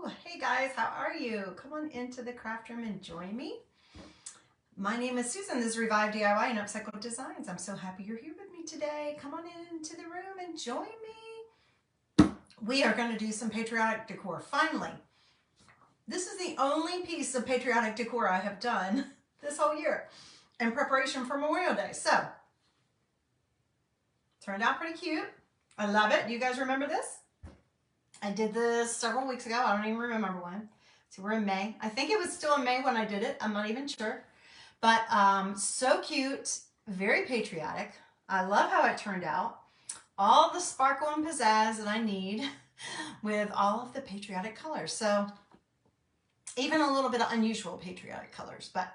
Hey guys, how are you? Come on into the craft room and join me. My name is Susan. This is Revive DIY and Upcycle Designs. I'm so happy you're here with me today. Come on into the room and join me. We are going to do some patriotic decor. Finally, this is the only piece of patriotic decor I have done this whole year in preparation for Memorial Day. So, turned out pretty cute. I love it. Do you guys remember this? I did this several weeks ago. I don't even remember when. So we're in May. I think it was still in May when I did it. I'm not even sure. But so cute, very patriotic. I love how it turned out. All the sparkle and pizzazz that I need with all of the patriotic colors. So even a little bit of unusual patriotic colors, but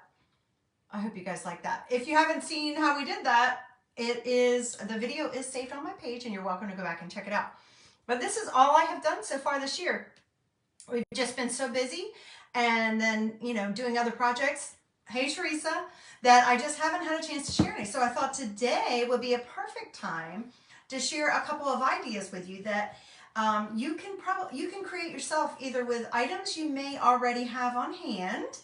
I hope you guys like that. If you haven't seen how we did that, the video is saved on my page and you're welcome to go back and check it out. But this is all I have done so far this year. We've just been so busy and then, doing other projects. Hey, Teresa, that I just haven't had a chance to share any. So I thought today would be a perfect time to share a couple of ideas with you that you can create yourself either with items you may already have on hand,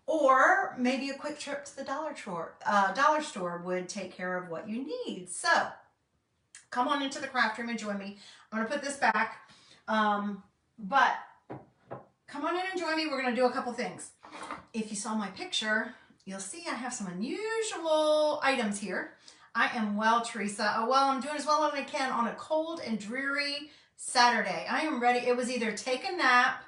or maybe a quick trip to the dollar store would take care of what you need. So come on into the craft room and join me. I'm going to put this back, but come on in and join me. We're going to do a couple things. If you saw my picture, you'll see I have some unusual items here. I am well, Teresa. I'm doing as well as I can on a cold and dreary Saturday. I am ready. It was either take a nap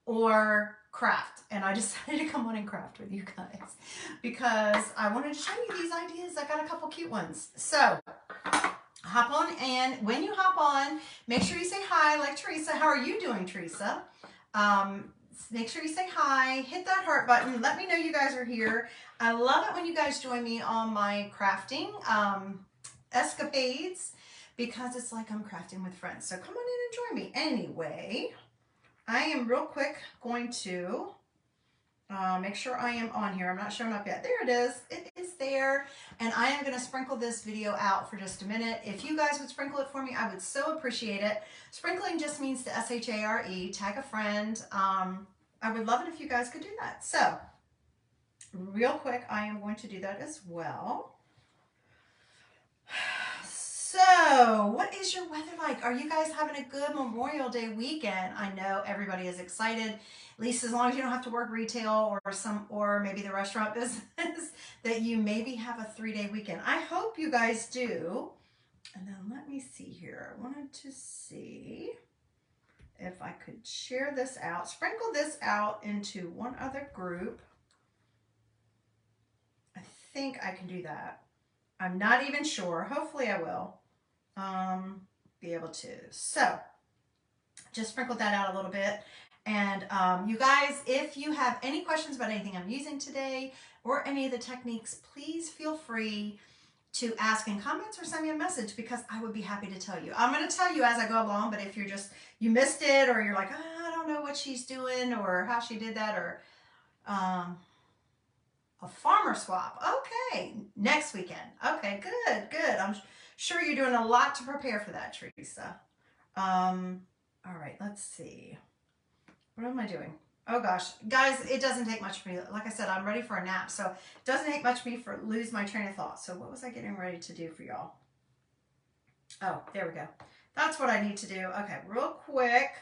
or craft, and I decided to come on and craft with you guys because I wanted to show you these ideas. I got a couple cute ones. So hop on, and when you hop on, make sure you say hi like Teresa. How are you doing, Teresa? Make sure you say hi, hit that heart button, let me know you guys are here. I love it when you guys join me on my crafting escapades because it's like I'm crafting with friends. So come on in and join me. Anyway, I am real quick going to make sure I am on here. I'm not showing up yet. There it is. It is there. And I am going to sprinkle this video out for just a minute. If you guys would sprinkle it for me, I would so appreciate it. Sprinkling just means to S-H-A-R-E, tag a friend. I would love it if you guys could do that. So, real quick, I am going to do that as well. So, what is your weather like? Are you guys having a good Memorial Day weekend? I know everybody is excited, at least as long as you don't have to work retail or maybe the restaurant business, that you maybe have a 3-day weekend. I hope you guys do. And then let me see here. I wanted to see if I could share this out, sprinkle this out into one other group. I think I can do that. I'm not even sure. Hopefully I will be able to. So just sprinkle that out a little bit. And you guys, if you have any questions about anything I'm using today or any of the techniques, please feel free to ask in comments or send me a message because I would be happy to tell you. I'm going to tell you as I go along, but if you missed it or you're like, I don't know what she's doing or how she did that, or a farmer swap. Okay, next weekend. Okay, good. I'm sure you're doing a lot to prepare for that, Teresa. All right, let's see. What am I doing? Oh gosh, guys, it doesn't take much for me. Like I said, I'm ready for a nap, so it doesn't take much for me to lose my train of thought. So what was I getting ready to do for y'all? Oh, there we go. That's what I need to do. Okay, real quick.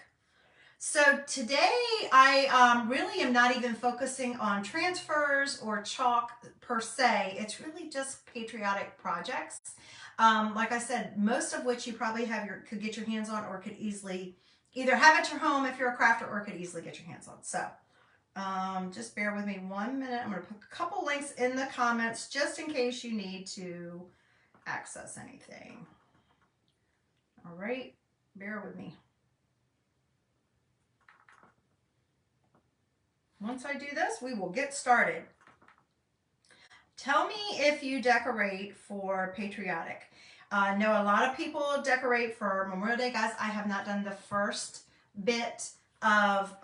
So today I really am not even focusing on transfers or chalk per se. It's really just patriotic projects. Like I said, most of which you probably could get your hands on or could easily either have at your home if you're a crafter or could easily get your hands on. So just bear with me 1 minute. I'm going to put a couple links in the comments just in case you need to access anything. All right, bear with me. Once I do this, we will get started. Tell me if you decorate for patriotic. I know a lot of people decorate for Memorial Day. Guys, I have not done the first bit of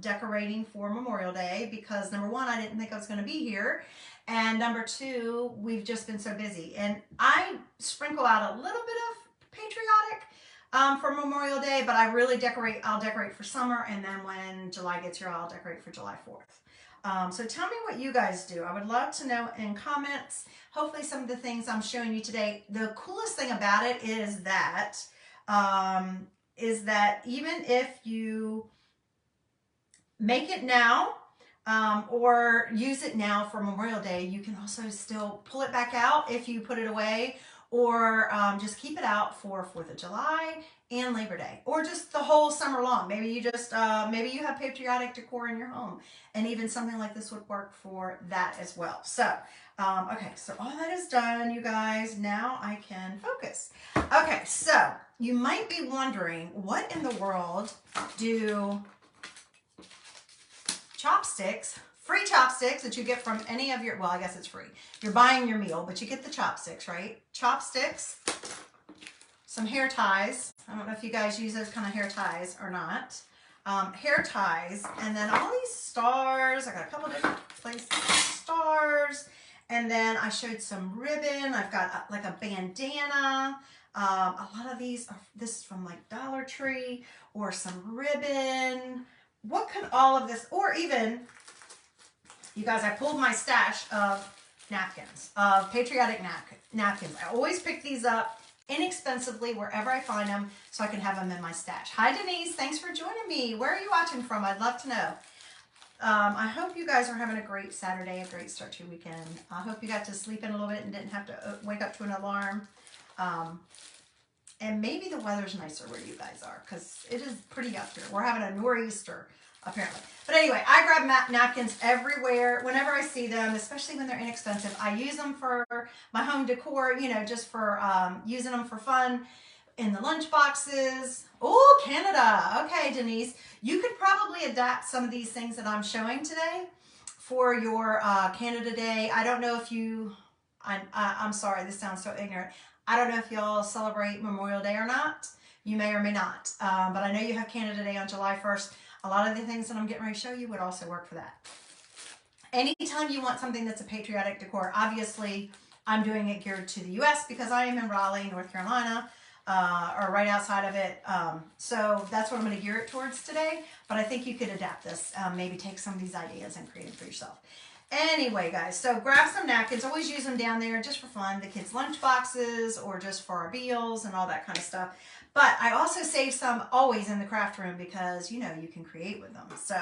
decorating for Memorial Day because number one, I didn't think I was going to be here. And number two, we've just been so busy. And I sprinkle out a little bit of patriotic for Memorial Day, but I really I'll decorate for summer, and then when July gets here, I'll decorate for July 4th. So tell me what you guys do. I would love to know in comments. Hopefully some of the things I'm showing you today, the coolest thing about it is that even if you make it now, or use it now for Memorial Day, you can also still pull it back out if you put it away, or just keep it out for 4th of July and Labor Day, or just the whole summer long. Maybe you just, maybe you have patriotic decor in your home, and even something like this would work for that as well. So, okay, so all that is done, you guys. Now I can focus. Okay, so you might be wondering, what in the world do chopsticks, free chopsticks that you get from any of your, well, I guess it's free. You're buying your meal, but you get the chopsticks, right? Chopsticks, some hair ties. I don't know if you guys use those kind of hair ties or not. Hair ties, and then all these stars. I got a couple different places, stars. And then I showed some ribbon. I've got like a bandana. A lot of these are, this is from like Dollar Tree, or some ribbon. What could all of this, or even, you guys, I pulled my stash of napkins, of patriotic napkins. I always pick these up inexpensively wherever I find them, so I can have them in my stash. Hi Denise, thanks for joining me. Where are you watching from? I'd love to know. I hope you guys are having a great Saturday, a great start to your weekend. I hope you got to sleep in a little bit and didn't have to wake up to an alarm. And maybe the weather's nicer where you guys are, because it is pretty up here. We're having a nor'easter, apparently. But anyway, I grab napkins everywhere, whenever I see them, especially when they're inexpensive. I use them for my home decor, you know, just for using them for fun in the lunch boxes. Oh, Canada. Okay, Denise. You could probably adapt some of these things that I'm showing today for your Canada Day. I don't know if you, I'm sorry, this sounds so ignorant. I don't know if y'all celebrate Memorial Day or not. You may or may not. But I know you have Canada Day on July 1st. A lot of the things that I'm getting ready to show you would also work for that. Anytime you want something that's a patriotic decor, obviously I'm doing it geared to the U.S. because I am in Raleigh, North Carolina, or right outside of it. So that's what I'm going to gear it towards today. But I think you could adapt this, maybe take some of these ideas and create them for yourself. Anyway, guys, so grab some napkins. Always use them down there just for fun, the kids' lunch boxes, or just for our meals and all that kind of stuff. But I also save some always in the craft room because, you know, you can create with them. So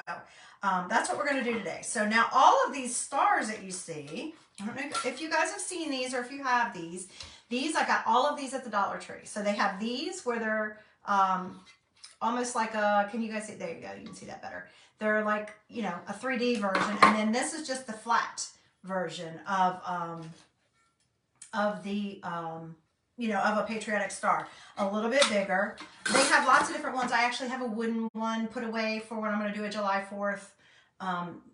that's what we're going to do today. So now all of these stars that you see, I don't know if you guys have seen these or if you have these. These, I got all of these at the Dollar Tree. So they have these where they're almost like a, can you guys see? There you go. You can see that better. They're like, you know, a 3D version. And then this is just the flat version of the, you know, of a patriotic star. A little bit bigger. They have lots of different ones. I actually have a wooden one put away for when I'm going to do a July 4th.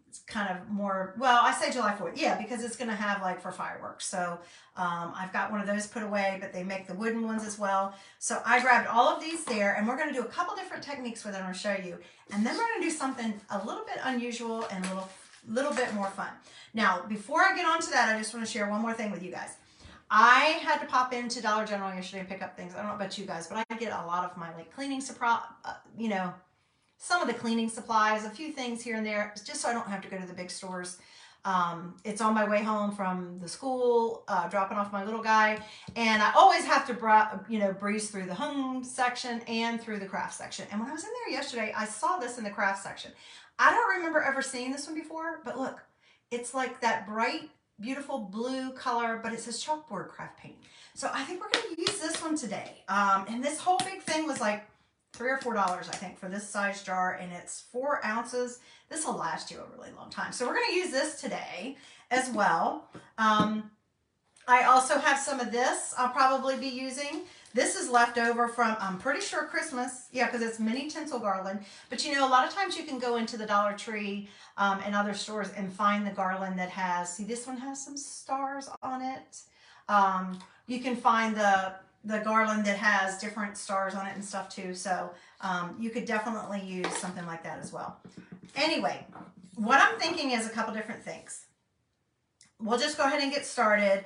It's kind of more, well, I say July 4th. Yeah, because it's going to have like for fireworks. So I've got one of those put away, but they make the wooden ones as well. So I grabbed all of these there, and we're going to do a couple different techniques with it. I'm going to show you. And then we're going to do something a little bit unusual and a little bit more fun. Now, before I get on to that, I just want to share one more thing with you guys. I had to pop into Dollar General yesterday and pick up things. I don't know about you guys, but I get a lot of my like cleaning supply, you know, some of the cleaning supplies, a few things here and there, just so I don't have to go to the big stores. It's on my way home from the school, dropping off my little guy, and I always have to, you know, breeze through the home section and through the craft section. And when I was in there yesterday, I saw this in the craft section. I don't remember ever seeing this one before, but look, it's like that bright, beautiful blue color, but it says chalkboard craft paint. So I think we're going to use this one today. And this whole big thing was like $3 or $4, I think, for this size jar, and it's 4 ounces. This will last you a really long time. So we're going to use this today as well. I also have some of this I'll probably be using. This is left over from, I'm pretty sure, Christmas. Yeah, because it's mini tinsel garland. But you know, a lot of times you can go into the Dollar Tree and other stores and find the garland that has, see, this one has some stars on it. You can find the garland that has different stars on it and stuff too. So you could definitely use something like that as well. Anyway, what I'm thinking is a couple different things. We'll just go ahead and get started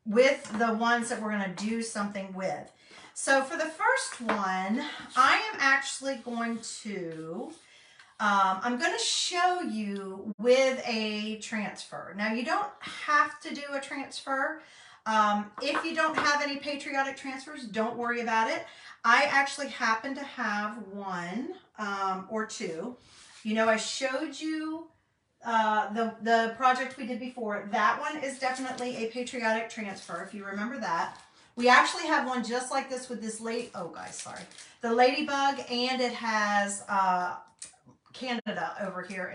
with the ones that we're going to do something with. So for the first one, I am actually going to, I'm going to show you with a transfer. Now you don't have to do a transfer. If you don't have any patriotic transfers, don't worry about it. I actually happen to have one or two. You know, I showed you the project we did before. That one is definitely a patriotic transfer, if you remember that. We actually have one just like this with this the ladybug, and it has Canada over here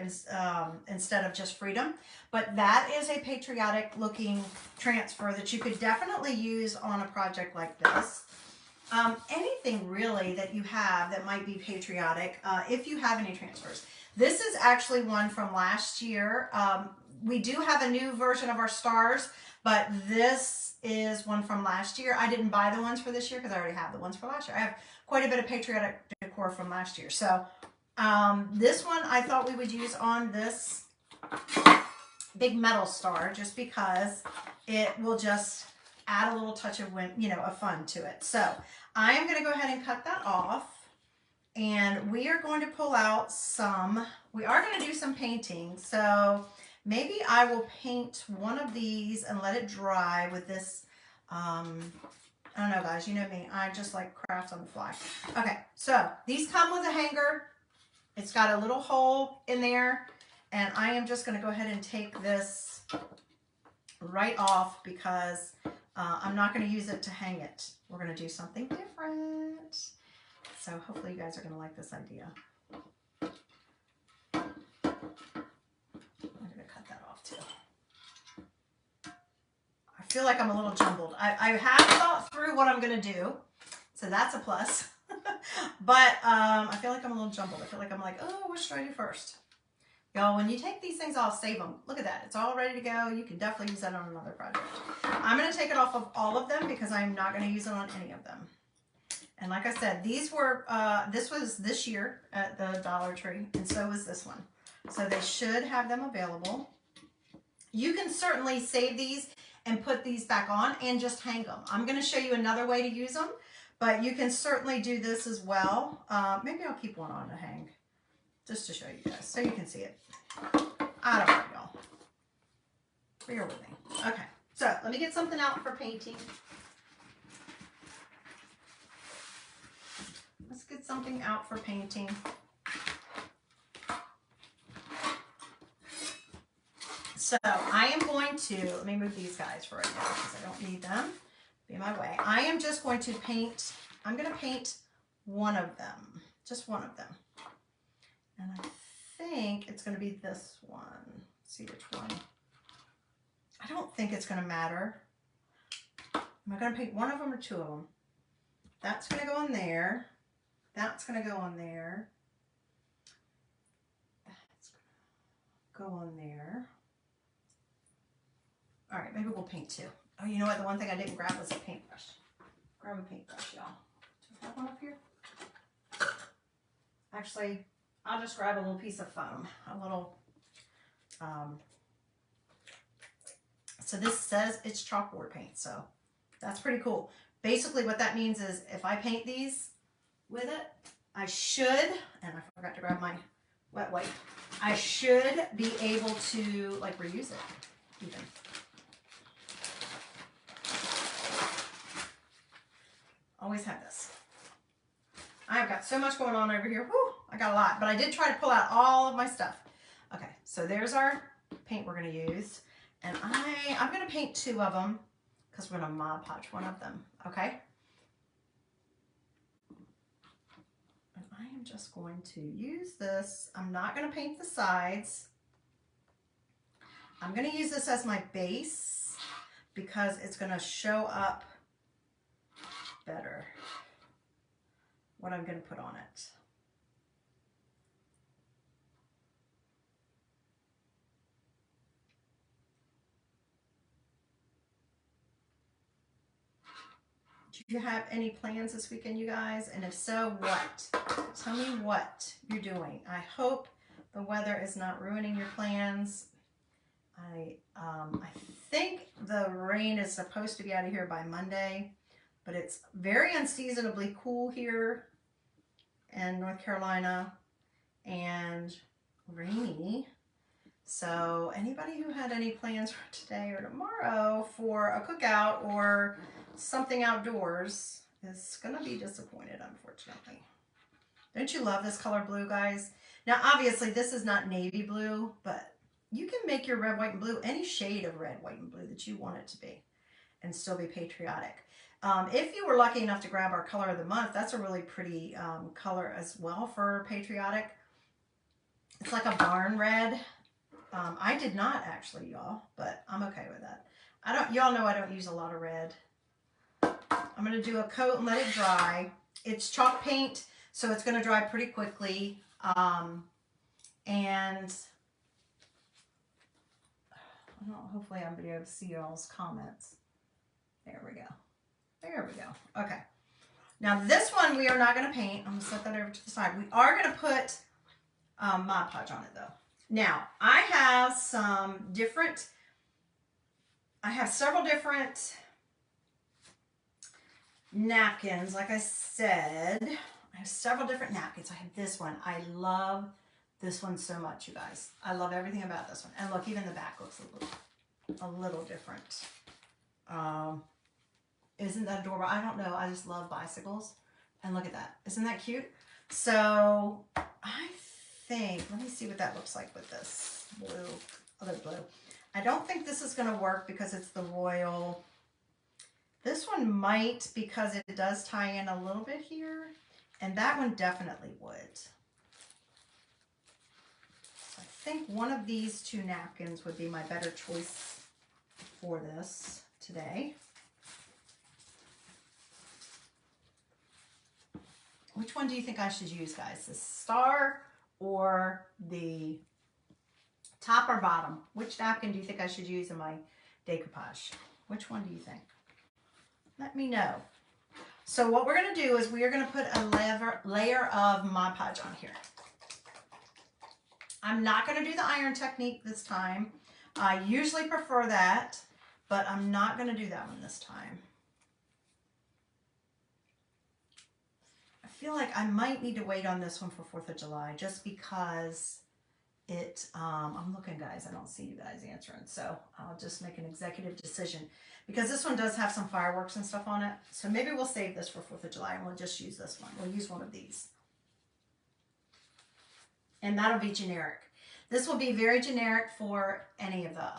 instead of just freedom. But that is a patriotic looking transfer that you could definitely use on a project like this. Anything really that you have that might be patriotic, if you have any transfers. This is actually one from last year. We do have a new version of our stars, but this is one from last year. I didn't buy the ones for this year because I already have the ones for last year. I have quite a bit of patriotic decor from last year. So this one I thought we would use on this big metal star just because it will just add a little touch of, of fun to it. So I am going to go ahead and cut that off. And we are going to pull out we are going to do some painting. So maybe I will paint one of these and let it dry with this. I don't know, guys, you know me. I just like craft on the fly. Okay, so these come with a hanger. It's got a little hole in there. And I am just going to go ahead and take this right off because I'm not going to use it to hang it. We're going to do something different. So hopefully you guys are going to like this idea. I'm going to cut that off too. I feel like I'm a little jumbled. I have thought through what I'm going to do, so that's a plus. But I feel like I'm a little jumbled. I feel like I'm like, oh, what should I do first? Y'all, when you take these things off, save them. Look at that. It's all ready to go. You can definitely use that on another project. I'm going to take it off of all of them because I'm not going to use it on any of them. And like I said, these were, this was this year at the Dollar Tree, and so was this one. So they should have them available. You can certainly save these and put these back on and just hang them. I'm going to show you another way to use them, but you can certainly do this as well. Maybe I'll keep one on to hang just to show you guys so you can see it. I don't know, y'all. Bear with me. Okay, so let me get something out for painting. Let's get something out for painting. So I am going to, let me move these guys for right now because I don't need them. Be in my way. I am just going to paint, I'm going to paint one of them, just one of them. And I think it's going to be this one. Let's see which one. I don't think it's going to matter. Am I going to paint one of them or two of them? That's going to go in there. That's going to go on there. That's going to go on there. All right, maybe we'll paint two. Oh, you know what? The one thing I didn't grab was a paintbrush. Grab a paintbrush, y'all. Do I have one up here? Actually, I'll just grab a little piece of foam. A little, so this says it's chalkboard paint, so that's pretty cool. Basically what that means is if I paint these with it, I should, and I forgot to grab my wet wipe, I should be able to like reuse it even. Always have this. I've got so much going on over here. Whew, I got a lot, but I did try to pull out all of my stuff. Okay, so there's our paint we're going to use. And I'm going to paint two of them because we're going to Mod Podge one of them, okay? And I am just going to use this. I'm not going to paint the sides. I'm going to use this as my base because it's going to show up better what I'm going to put on it. Do you have any plans this weekend, you guys? And if so, what? Tell me what you're doing. I hope the weather is not ruining your plans. I think the rain is supposed to be out of here by Monday, but it's very unseasonably cool here in North Carolina and rainy. So anybody who had any plans for today or tomorrow for a cookout or something outdoors is gonna be disappointed, unfortunately. Don't you love this color blue, guys? Now, obviously, this is not navy blue, but you can make your red, white, and blue any shade of red, white, and blue that you want it to be and still be patriotic. If you were lucky enough to grab our color of the month, that's a really pretty color as well for patriotic. It's like a barn red. I did not actually, y'all, but I'm okay with that. Y'all know I don't use a lot of red. I'm going to do a coat and let it dry. It's chalk paint, so it's going to dry pretty quickly. And hopefully I'll be able to see y'all's comments. There we go. There we go. Okay. Now this one we are not going to paint. I'm going to set that over to the side. We are going to put Mod Podge on it though. Now I have several different napkins. Like I said, I have several different napkins. I have this one. I love this one so much, you guys. I love everything about this one. And look, even the back looks a little different. Isn't that adorable? I don't know. I just love bicycles. And look at that. Isn't that cute? So I think, let me see what that looks like with this other blue. I don't think this is going to work because it's the royal. This one might, because it does tie in a little bit here. And that one definitely would. So I think one of these two napkins would be my better choice for this today. Which one do you think I should use, guys? The star or the top or bottom? Which napkin do you think I should use in my decoupage? Which one do you think? Let me know. So what we're going to do is we are going to put a layer of Mod Podge on here. I'm not going to do the iron technique this time. I usually prefer that, but I'm not going to do that one this time. I feel like I might need to wait on this one for 4th of July just because I'm looking, guys. I don't see you guys answering, so I'll just make an executive decision because this one does have some fireworks and stuff on it. So maybe we'll save this for 4th of July and we'll just use this one. We'll use one of these. And that'll be generic. This will be very generic for any of the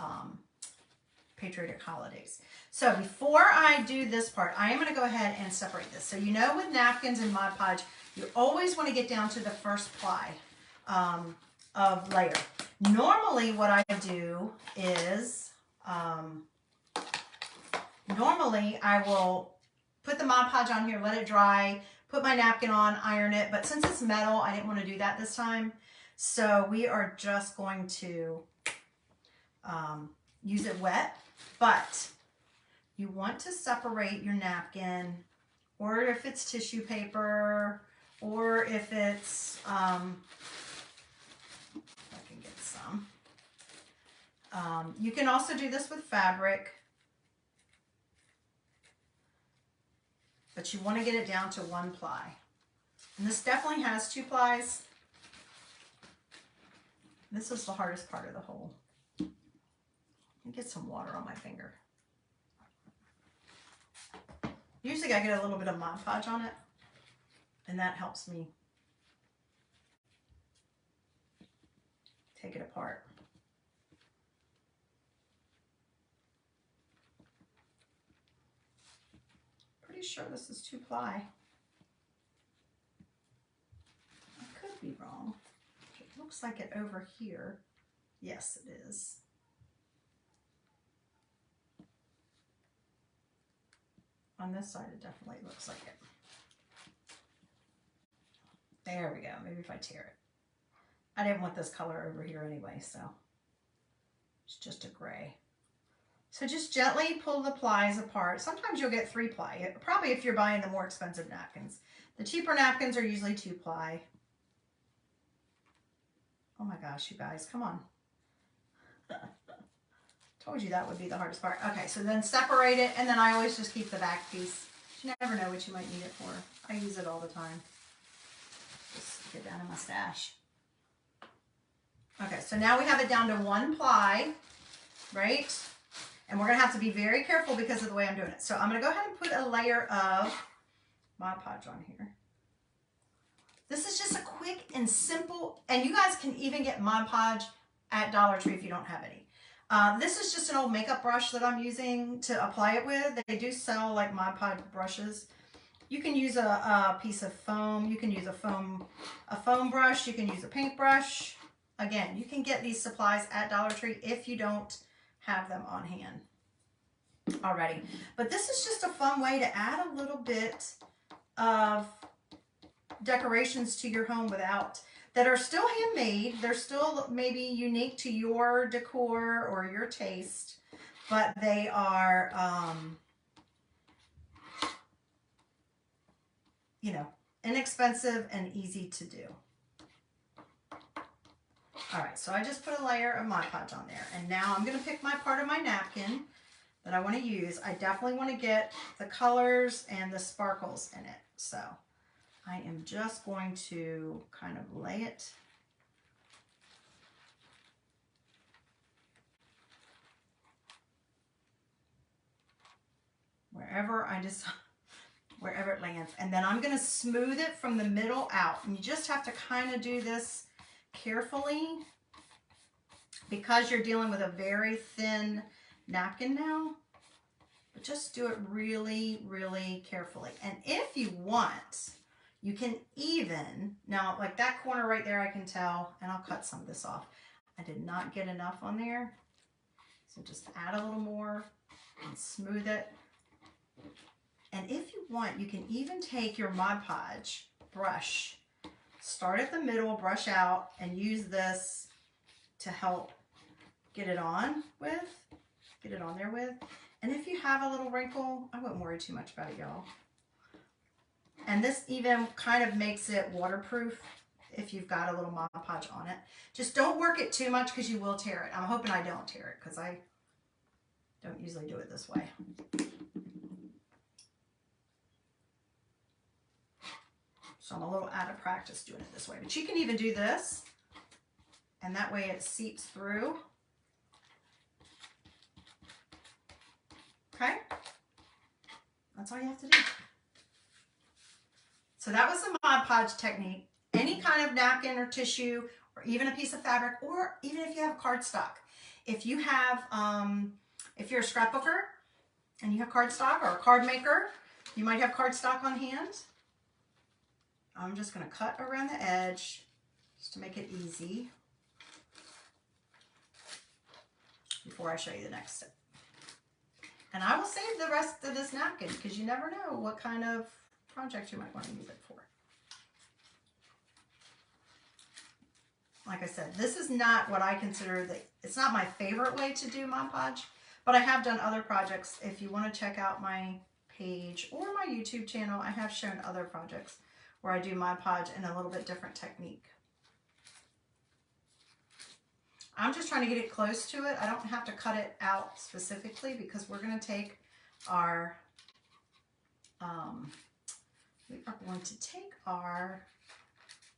patriotic holidays. So before I do this part, I am going to go ahead and separate this. So you know with napkins and Mod Podge, you always want to get down to the first ply of layer. Normally what I do is, normally I will put the Mod Podge on here, let it dry, put my napkin on, iron it. But since it's metal, I didn't want to do that this time. So we are just going to use it wet. But you want to separate your napkin, or if it's tissue paper, or if it's, I can get some. You can also do this with fabric, but you want to get it down to 1 ply. And this definitely has 2 plies. This is the hardest part of the whole. Let me get some water on my finger. Usually I get a little bit of Mod Podge on it, and that helps me take it apart. Pretty sure this is 2 ply. I could be wrong. It looks like it over here. Yes, it is. On this side, it definitely looks like it. There we go. Maybe if I tear it. I didn't want this color over here anyway, so it's just a gray. So just gently pull the plies apart. Sometimes you'll get 3 ply. Probably if you're buying the more expensive napkins. The cheaper napkins are usually 2 ply. Oh my gosh, you guys, come on. Told you that would be the hardest part. Okay, so then separate it, and then I always just keep the back piece You never know what you might need it for. I use it all the time. Just get down in my stash. Okay, so now we have it down to 1 ply, right? And we're gonna have to be very careful because of the way I'm doing it. So I'm gonna go ahead and put a layer of Mod Podge on here. This is just a quick and simple, and you guys can even get Mod Podge at Dollar Tree if you don't have any. This is just an old makeup brush that I'm using to apply it with. They do sell like Mod Podge brushes. You can use a piece of foam. You can use a foam brush. You can use a paintbrush. Again, you can get these supplies at Dollar Tree if you don't have them on hand already. But this is just a fun way to add a little bit of decorations to your home that are still handmade. They're still maybe unique to your decor or your taste, but they are, you know, inexpensive and easy to do. All right, so I just put a layer of Mod Podge on there, and now I'm going to pick my part of my napkin that I want to use. I definitely want to get the colors and the sparkles in it, so I am just going to kind of lay it wherever it lands. And then I'm going to smooth it from the middle out. And you just have to kind of do this carefully because you're dealing with a very thin napkin now. But just do it really, really carefully. And if you want, you can even, now like that corner right there I can tell, and I'll cut some of this off. I did not get enough on there. So just add a little more and smooth it. And if you want, you can even take your Mod Podge brush, start at the middle, brush out, and use this to help get it on there with. And if you have a little wrinkle, I wouldn't worry too much about it, y'all. And this even kind of makes it waterproof if you've got a little Mod Podge on it. Just don't work it too much because you will tear it. I'm hoping I don't tear it because I don't usually do it this way. So I'm a little out of practice doing it this way. But you can even do this, and that way it seeps through. Okay? That's all you have to do. So that was the Mod Podge technique. Any kind of napkin or tissue, or even a piece of fabric, or even if you have cardstock. If you have, if you're a scrapbooker and you have cardstock, or a card maker, you might have cardstock on hand. I'm just going to cut around the edge just to make it easy before I show you the next step. And I will save the rest of this napkin because you never know what kind of project you might want to use it for. Like I said, this is not what I consider it's not my favorite way to do Mod Podge, but I have done other projects. If you want to check out my page or my YouTube channel, I have shown other projects where I do Mod Podge in a little bit different technique. I'm just trying to get it close to it. I don't have to cut it out specifically because we're going to take our,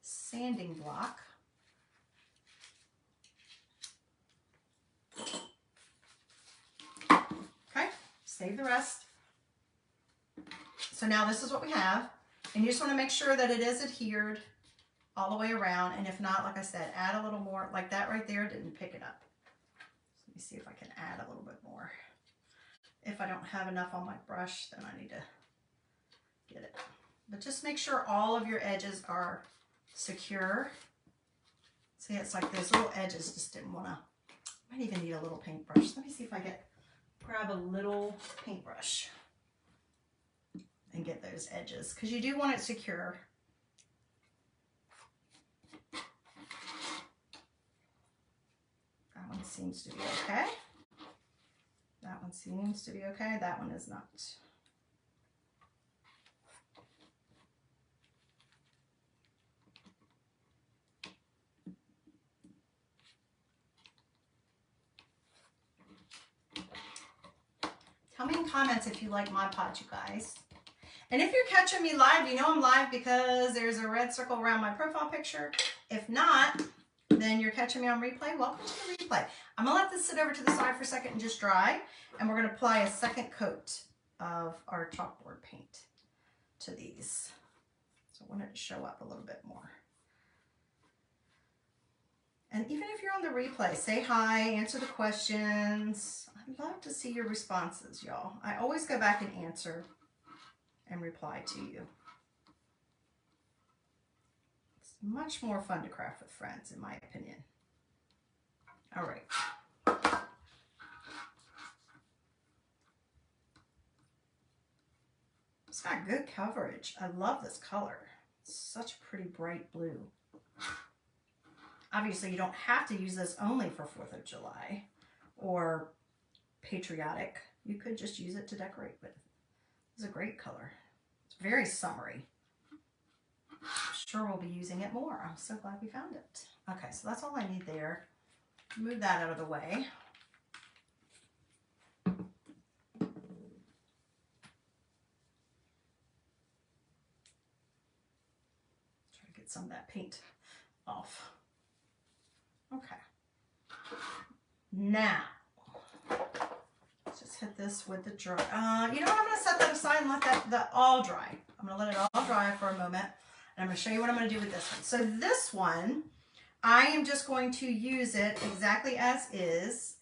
sanding block. Okay, save the rest. So now this is what we have. And you just want to make sure that it is adhered all the way around. And if not, like I said, add a little more. Like that right there didn't pick it up. So let me see if I can add a little bit more. If I don't have enough on my brush, then I need to get it. But just make sure all of your edges are secure. See, it's like those little edges just didn't want to. Might even need a little paintbrush. Let me see if I grab a little paintbrush and get those edges, because you do want it secure. That one seems to be okay. That one seems to be okay. That one is not. Tell me in comments if you like Mod Podge, you guys. And if you're catching me live, you know I'm live because there's a red circle around my profile picture. If not, then you're catching me on replay. Welcome to the replay. I'm gonna let this sit over to the side for a second and just dry. And we're gonna apply a second coat of our chalkboard paint to these. So I want it to show up a little bit more. And even if you're on the replay, say hi, answer the questions. I'd love to see your responses, y'all. I always go back and answer and reply to you. It's much more fun to craft with friends, in my opinion. All right. It's got good coverage. I love this color. It's such a pretty bright blue. Obviously, you don't have to use this only for 4th of July or patriotic. You could just use it to decorate with. It's a great color. It's very summery. I'm sure we'll be using it more. I'm so glad we found it. Okay, so that's all I need there. Move that out of the way. Try to get some of that paint off. Okay. Now, let's just hit this with the dry. You know what? I'm going to set that aside and let that all dry. I'm going to let it all dry for a moment. And I'm going to show you what I'm going to do with this one. So this one, I am just going to use it exactly as is.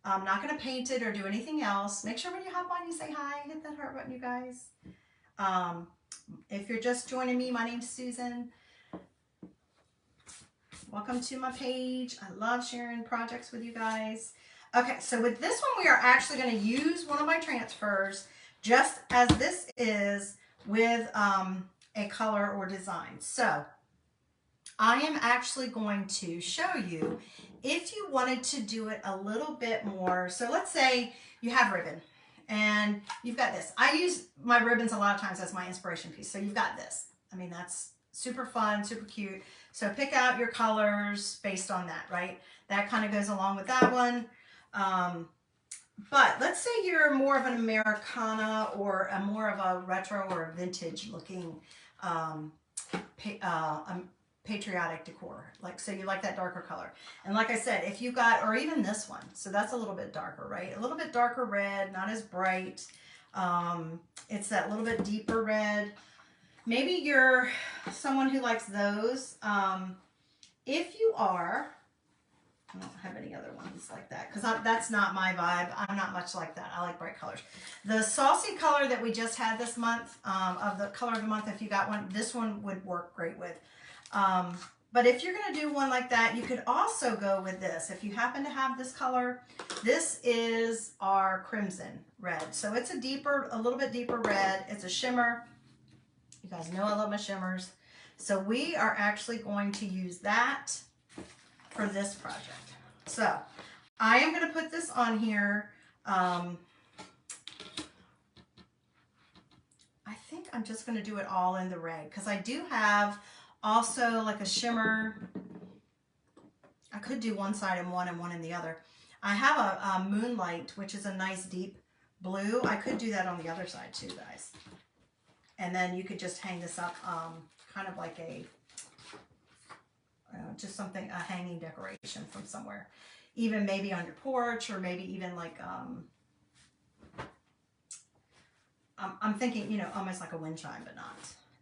I'm not going to paint it or do anything else. Make sure when you hop on, you say hi. Hit that heart button, you guys. If you're just joining me, my name's Susan. Welcome to my page. I love sharing projects with you guys. Okay, so with this one, we are actually going to use one of my transfers just as this is with a color or design. So I am actually going to show you if you wanted to do it a little bit more. So let's say you have ribbon and you've got this. I use my ribbons a lot of times as my inspiration piece. So you've got this. I mean, that's super fun, super cute. So pick out your colors based on that, right? That kind of goes along with that one. But let's say you're more of an Americana or a more of a retro or a vintage looking patriotic decor. Like, so you like that darker color. And like I said, if you got, or even this one, so that's a little bit darker, right? A little bit darker red, not as bright. It's that little bit deeper red. Maybe you're someone who likes those. If you are, I don't have any other ones like that because that's not my vibe. I'm not much like that. I like bright colors. The saucy color that we just had this month, of the color of the month, if you got one, this one would work great with. But if you're going to do one like that, you could also go with this. If you happen to have this color, this is our crimson red. So it's a little bit deeper red. It's a shimmer. You guys know I love my shimmers. So we are actually going to use that for this project. So I am going to put this on here. I think I'm just going to do it all in the red because I do have also like a shimmer. I could do one side and one in the other. I have a moonlight, which is a nice deep blue. I could do that on the other side too, guys. And then you could just hang this up kind of like a, just something, a hanging decoration from somewhere. Even maybe on your porch or maybe even like, I'm thinking, you know, almost like a wind chime, but not.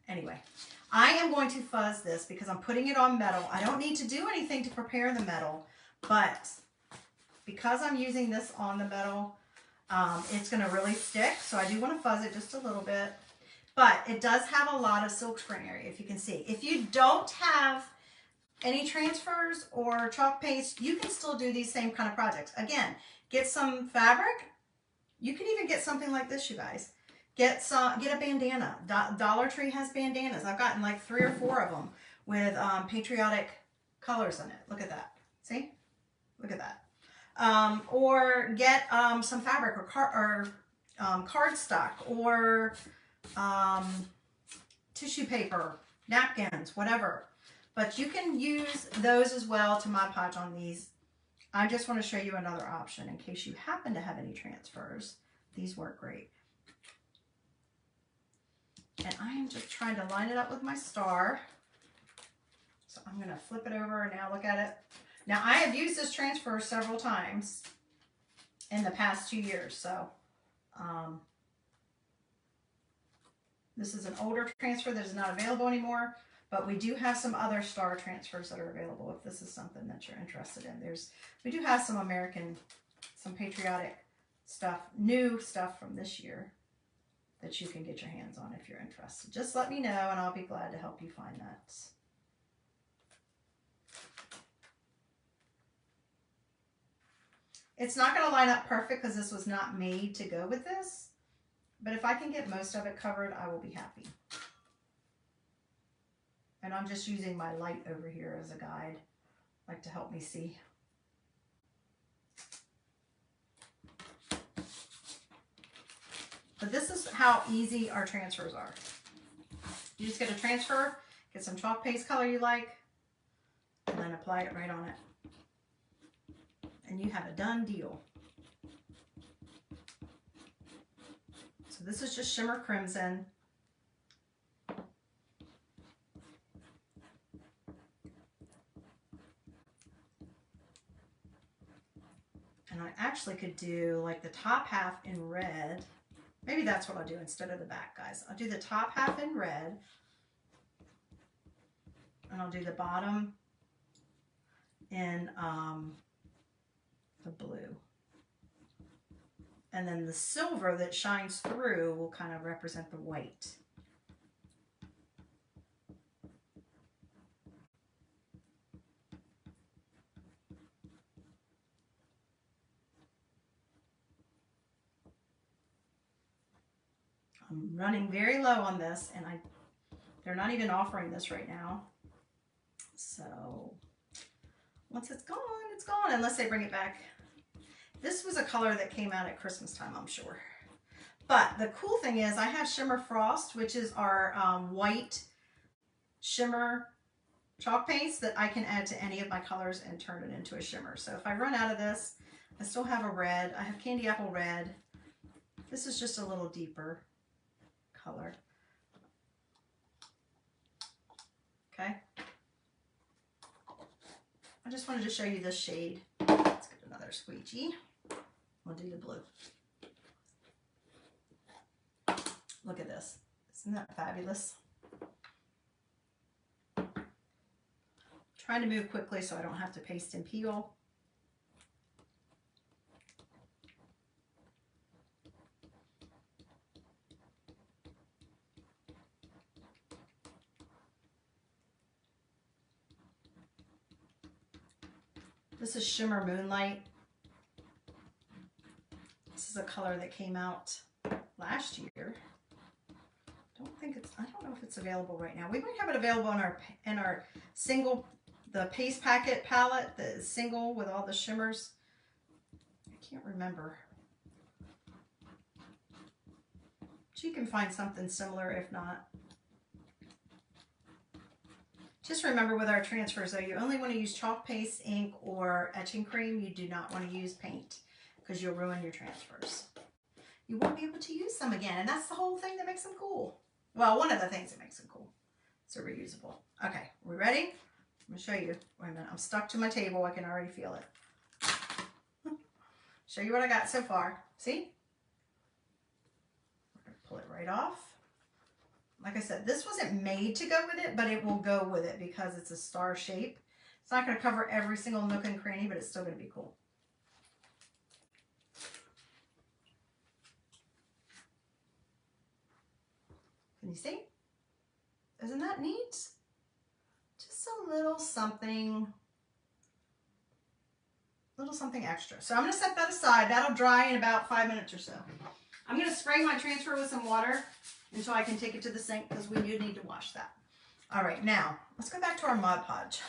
Anyway, I am going to fuzz this because I'm putting it on metal. I don't need to do anything to prepare the metal, but because I'm using this on the metal, it's going to really stick. So I do want to fuzz it just a little bit. But it does have a lot of silk screen area, if you can see. If you don't have any transfers or chalk paste, you can still do these same kind of projects. Again, get some fabric. You can even get something like this, you guys. Get a bandana. Dollar Tree has bandanas. I've gotten like 3 or 4 of them with patriotic colors in it. Look at that. See? Look at that. Or get some fabric or cardstock or tissue paper, napkins, whatever. But you can use those as well to Mod Podge on these. I just want to show you another option in case you happen to have any transfers. These work great. And I am just trying to line it up with my star. So I'm going to flip it over and now look at it. Now I have used this transfer several times in the past 2 years. So this is an older transfer that is not available anymore, but we do have some other star transfers that are available if this is something that you're interested in. We do have some American, some patriotic stuff, new stuff from this year that you can get your hands on if you're interested. Just let me know and I'll be glad to help you find that. It's not going to line up perfect because this was not made to go with this, but if I can get most of it covered, I will be happy. And I'm just using my light over here as a guide, like to help me see. But this is how easy our transfers are. You just get a transfer, get some chalk paste color you like, and then apply it right on it. And you have a done deal. So this is just Shimmer Crimson. And I actually could do like the top half in red. Maybe that's what I'll do instead of the back, guys. I'll do the top half in red. And I'll do the bottom in the blue. And then the silver that shines through will kind of represent the white. I'm running very low on this, and they're not even offering this right now. So once it's gone, unless they bring it back. This was a color that came out at Christmas time, I'm sure. But the cool thing is I have Shimmer Frost, which is our white shimmer chalk paste that I can add to any of my colors and turn it into a shimmer. So if I run out of this, I still have a red. I have Candy Apple Red. This is just a little deeper color. Okay. I just wanted to show you this shade. Let's get another squeegee. We'll do the blue. Look at this. Isn't that fabulous? Trying to move quickly so I don't have to paste and peel. This is Shimmer Moonlight. This is a color that came out last year. I don't know if it's available right now. We might have it available in our single, the paste packet palette, the single with all the shimmers. I can't remember. But you can find something similar if not. Just remember with our transfers though, you only want to use chalk paste, ink, or etching cream. You do not want to use paint because you'll ruin your transfers. You won't be able to use them again, and that's the whole thing that makes them cool. Well, one of the things that makes them cool. So reusable. Okay, we ready? I'm going to show you. Wait a minute, I'm stuck to my table. I can already feel it. Show you what I got so far. See? We're going to pull it right off. Like I said, this wasn't made to go with it, but it will go with it because it's a star shape. It's not going to cover every single nook and cranny, but it's still going to be cool. Can you see? Isn't that neat? Just a little something extra. So I'm going to set that aside. That'll dry in about 5 minutes or so. I'm going to spray my transfer with some water until I can take it to the sink because we do need to wash that. All right, now let's go back to our Mod Podge.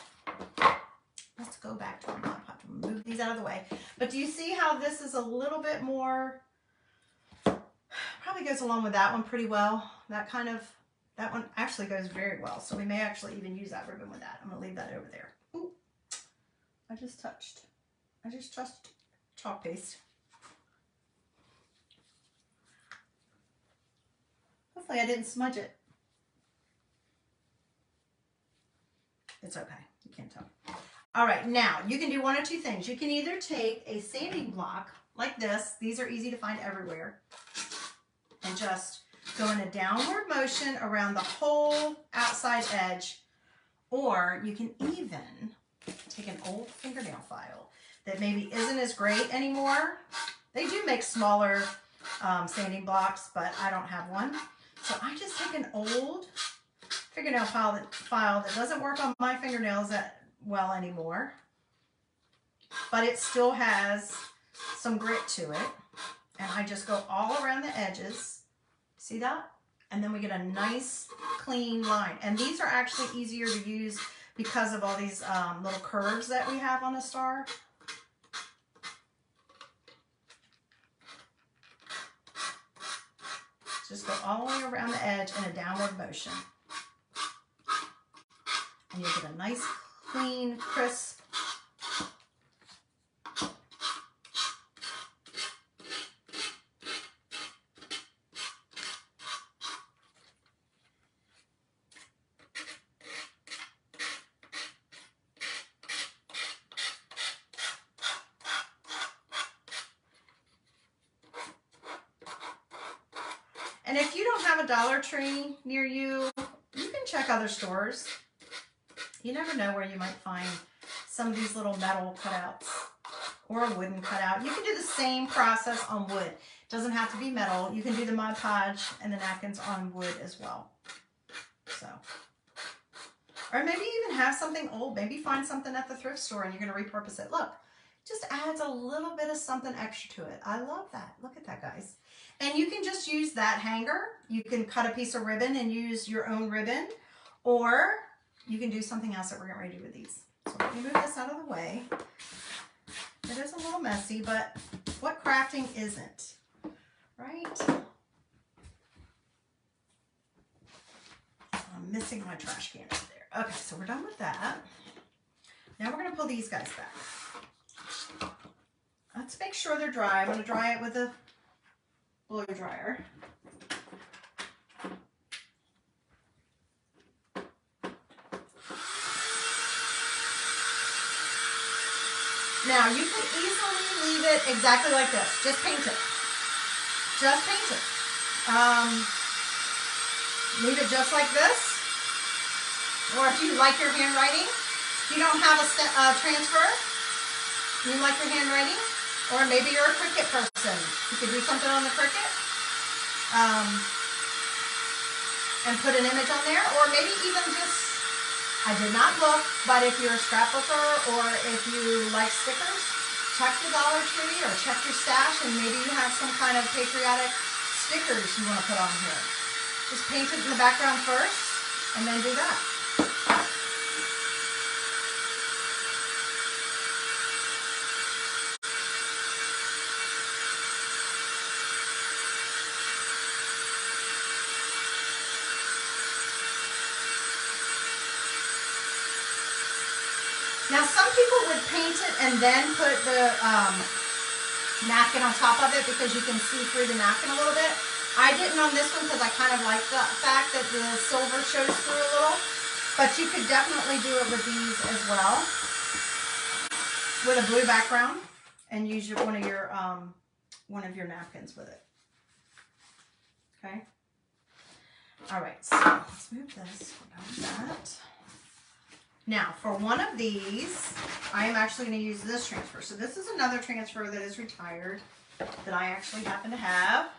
Let's go back to our Mod Podge. Move these out of the way. But do you see how this is a little bit more, probably goes along with that one pretty well. That one actually goes very well. So we may actually even use that ribbon with that. I'm going to leave that over there. Ooh, I just touched chalk paste. Hopefully I didn't smudge it. It's okay. You can't tell. All right, now you can do one of two things. You can either take a sanding block like this. These are easy to find everywhere. And just go in a downward motion around the whole outside edge. Or you can even take an old fingernail file that maybe isn't as great anymore. They do make smaller sanding blocks, but I don't have one. So I just take an old fingernail file that doesn't work on my fingernails that well anymore, but it still has some grit to it. And I just go all around the edges. See that? And then we get a nice clean line. And these are actually easier to use because of all these little curves that we have on a star. Just go all the way around the edge in a downward motion. And you'll get a nice, clean, crisp. And if you don't have a Dollar Tree near you, you can check other stores. You never know where you might find some of these little metal cutouts or a wooden cutout. You can do the same process on wood. It doesn't have to be metal. You can do the Mod Podge and the napkins on wood as well. So, or maybe you even have something old. Maybe find something at the thrift store and you're going to repurpose it. Look, just adds a little bit of something extra to it. I love that. Look at that, guys. And you can just use that hanger. You can cut a piece of ribbon and use your own ribbon, or you can do something else that we're getting ready to do with these. So let me move this out of the way. It is a little messy, but what crafting isn't, right? I'm missing my trash can over there. Okay, so we're done with that. Now we're going to pull these guys back. Let's make sure they're dry. I'm going to dry it with a blow dryer. Now you can easily leave it exactly like this. Just paint it. Just paint it. Leave it just like this. Or if you like your handwriting, if you don't have a transfer, you like your handwriting, or maybe you're a Cricut person. You could do something on the Cricut and put an image on there, or maybe even just, I did not look, but if you're a scrapbooker or if you like stickers, check the Dollar Tree or check your stash and maybe you have some kind of patriotic stickers you want to put on here. Just paint it in the background first and then do that. Now some people would paint it and then put the napkin on top of it because you can see through the napkin a little bit. I didn't on this one because I kind of like the fact that the silver shows through a little. But you could definitely do it with these as well. With a blue background and use one of your napkins with it. Okay. All right, so let's move this. We're done with that. Now, for one of these, I am actually going to use this transfer. So this is another transfer that is retired that I actually happen to have.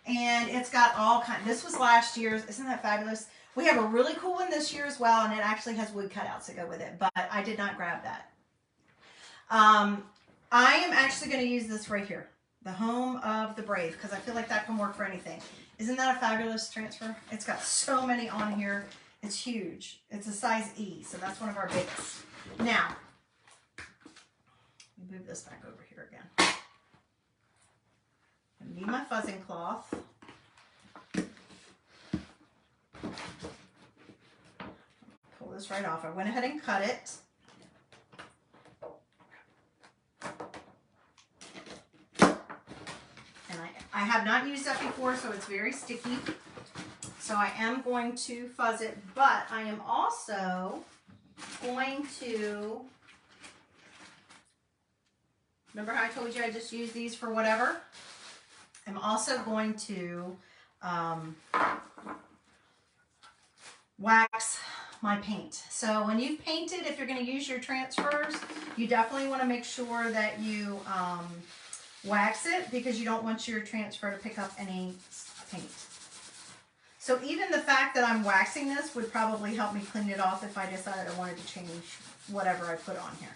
And it's got all kinds. This was last year's. Isn't that fabulous? We have a really cool one this year as well, and it actually has wood cutouts that go with it. But I did not grab that. I am actually going to use this right here. The Home of the Brave, because I feel like that can work for anything. Isn't that a fabulous transfer? It's got so many on here. It's huge. It's a size E, so that's one of our biggest. Now, let me move this back over here again. I need my fuzzing cloth. Pull this right off. I went ahead and cut it. And I have not used that before, so it's very sticky. So I am going to fuzz it, but I am also going to, remember how I told you I just use these for whatever? I'm also going to wax my paint. So when you've painted, if you're going to use your transfers, you definitely want to make sure that you wax it, because you don't want your transfer to pick up any paint. So even the fact that I'm waxing this would probably help me clean it off if I decided I wanted to change whatever I put on here.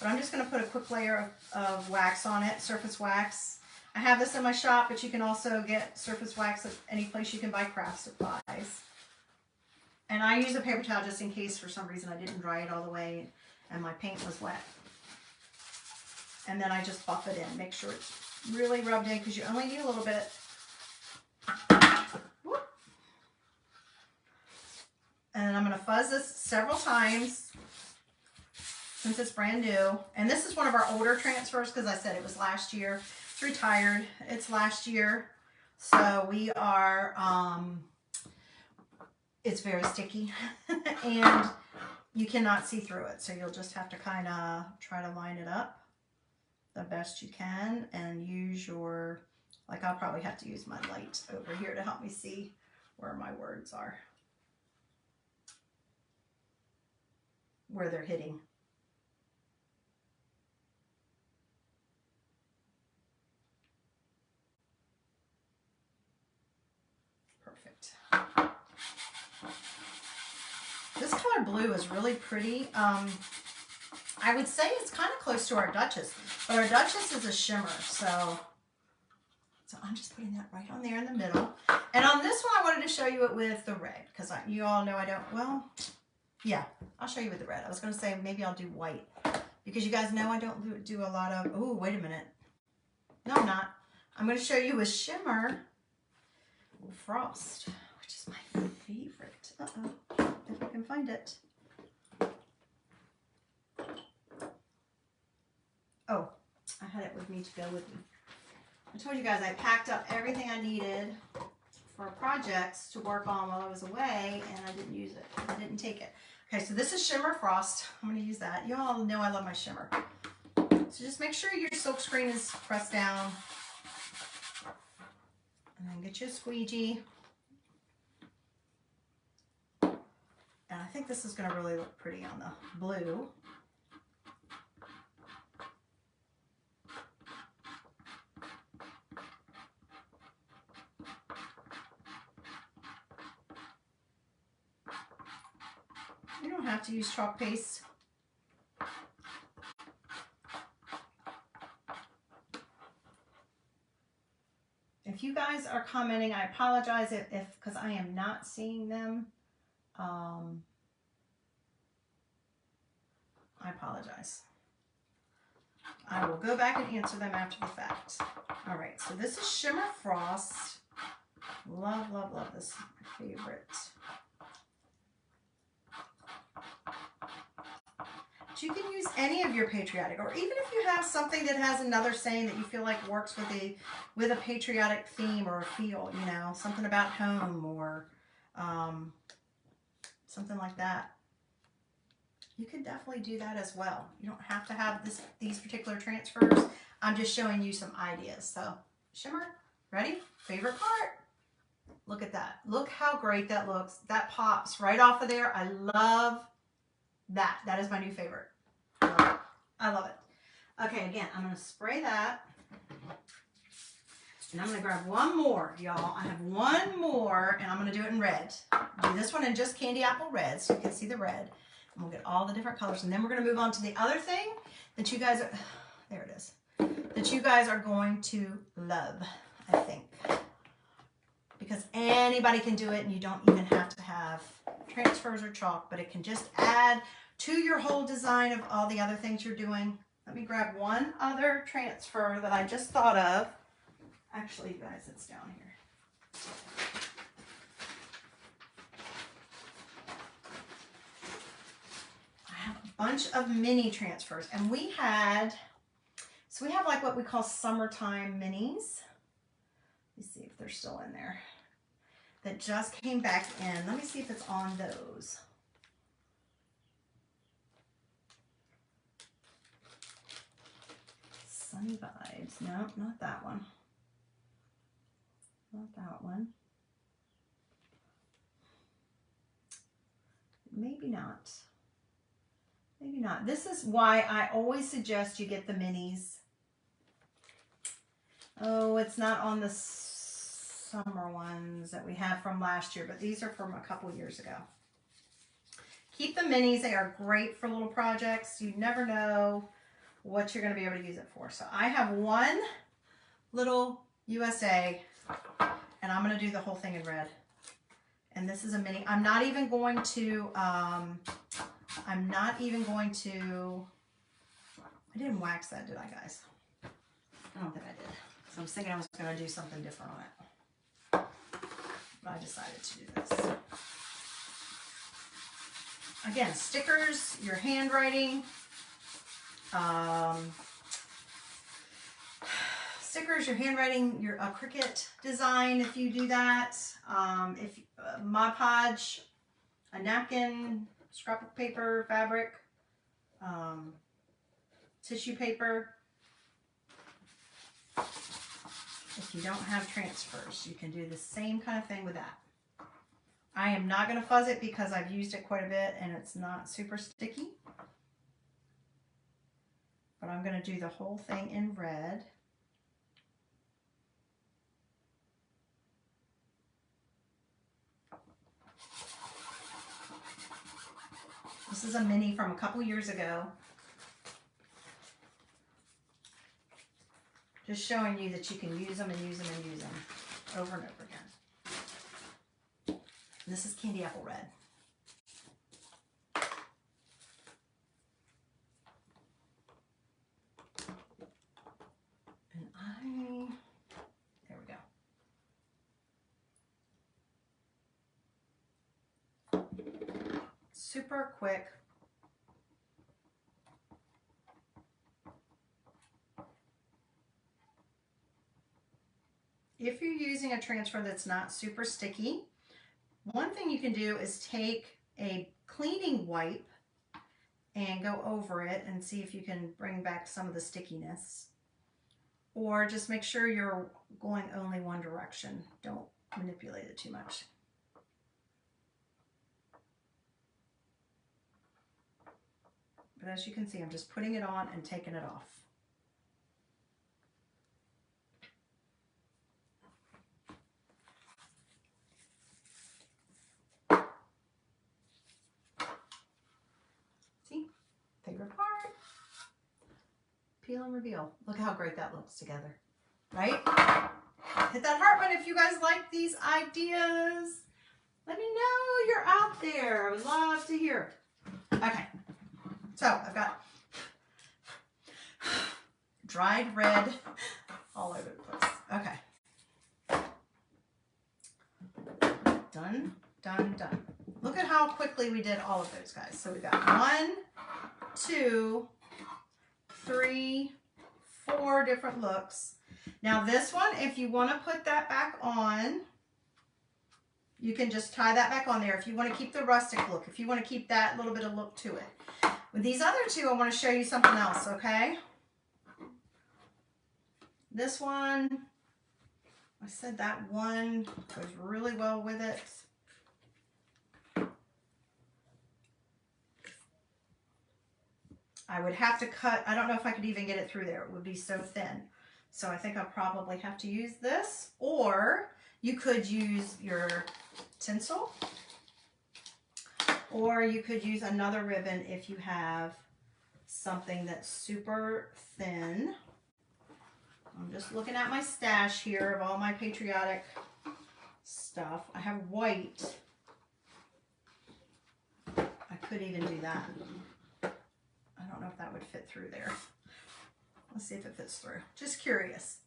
But I'm just going to put a quick layer of wax on it, surface wax. I have this in my shop, but you can also get surface wax at any place you can buy craft supplies. And I use a paper towel just in case for some reason I didn't dry it all the way and my paint was wet. And then I just buff it in, make sure it's really rubbed in, because you only need a little bit. Whoop. And I'm going to fuzz this several times since it's brand new. And this is one of our older transfers, because I said it was last year. It's retired. It's last year. So we are, it's very sticky and you cannot see through it. So you'll just have to kind of try to line it up the best you can and use your, like I'll probably have to use my light over here to help me see where my words are, where they're hitting. Perfect. This color blue is really pretty. I would say it's kind of close to our Duchess, but our Duchess is a shimmer, so I'm just putting that right on there in the middle. And on this one, I wanted to show you it with the red, because you all know I don't, well, yeah, I'll show you with the red. I was going to say maybe I'll do white, because you guys know I don't do a lot of, oh, wait a minute. No, I'm not. I'm going to show you with shimmer frost, which is my favorite. Uh-oh, if I can find it. Oh, I had it with me to go with me. I told you guys I packed up everything I needed for projects to work on while I was away, and I didn't use it. I didn't take it. Okay, so this is Shimmer Frost. I'm going to use that. You all know I love my shimmer. So just make sure your silk screen is pressed down. And then get you a squeegee. And I think this is going to really look pretty on the blue. You don't have to use chalk paste. If you guys are commenting, I apologize if because I am not seeing them. I apologize. I will go back and answer them after the fact. All right, so this is Shimmer Frost. Love, love, love this. My favorite. But you can use any of your patriotic, or even if you have something that has another saying that you feel like works with a patriotic theme or a feel, you know, something about home or something like that. You can definitely do that as well. You don't have to have these particular transfers. I'm just showing you some ideas. So shimmer, ready? Favorite part. Look at that. Look how great that looks. That pops right off of there. I love that. That is my new favorite. I love it. Okay, again, I'm going to spray that. And I'm going to grab one more, y'all. I have one more, and I'm going to do it in red. Do this one in just candy apple red, so you can see the red. And we'll get all the different colors. And then we're going to move on to the other thing that you guys are, there it is, that you guys are going to love, I think. Because anybody can do it, and you don't even have to have transfers or chalk, but it can just add to your whole design of all the other things you're doing. Let me grab one other transfer that I just thought of. Actually, you guys, it's down here. I have a bunch of mini transfers, and we have like what we call summertime minis. Let's see if they're still in there. that just came back in. Let me see if it's on those. Sunny Vibes. No, not that one. Not that one. Maybe not. Maybe not. This is why I always suggest you get the minis. Oh, it's not on the summer ones that we have from last year, but these are from a couple years ago. Keep the minis. They are great for little projects. You never know what you're going to be able to use it for. So I have one little USA, and I'm going to do the whole thing in red. And this is a mini. I'm not even going to, I didn't wax that, did I, guys? I don't think I did. So I was thinking I was going to do something different on it. But I decided to do this. Again, stickers, your handwriting, stickers, your handwriting, your Cricut design if you do that. If Mod Podge, a napkin, scrapbook paper, fabric, tissue paper. If you don't have transfers, you can do the same kind of thing with that. I am not going to fuzz it because I've used it quite a bit and it's not super sticky. But I'm going to do the whole thing in red. This is a mini from a couple years ago. Just showing you that you can use them and use them and use them over and over again. This is Candy Apple Red. And there we go. Super quick. If you're using a transfer that's not super sticky, one thing you can do is take a cleaning wipe and go over it and see if you can bring back some of the stickiness. Or just make sure you're going only one direction. Don't manipulate it too much. But as you can see, I'm just putting it on and taking it off. See? Favorite part. Peel and reveal. Look how great that looks together. Right? Hit that heart button if you guys like these ideas. Let me know you're out there. I would love to hear. Okay. So I've got dried red all over the place. Okay. Done, done, done. Look at how quickly we did all of those, guys. So we got 1, 2, 3, 4 different looks. Now this one, if you want to put that back on, you can just tie that back on there. If you want to keep the rustic look, if you want to keep that little bit of look to it. With these other two, I want to show you something else, okay? This one, I said that one goes really well with it. I would have to cut, I don't know if I could even get it through there. It would be so thin. So I think I'll probably have to use this, or you could use your tinsel, or you could use another ribbon if you have something that's super thin. I'm just looking at my stash here of all my patriotic stuff. I have white. I could even do that. I don't know if that would fit through there. Let's see if it fits through. Just curious.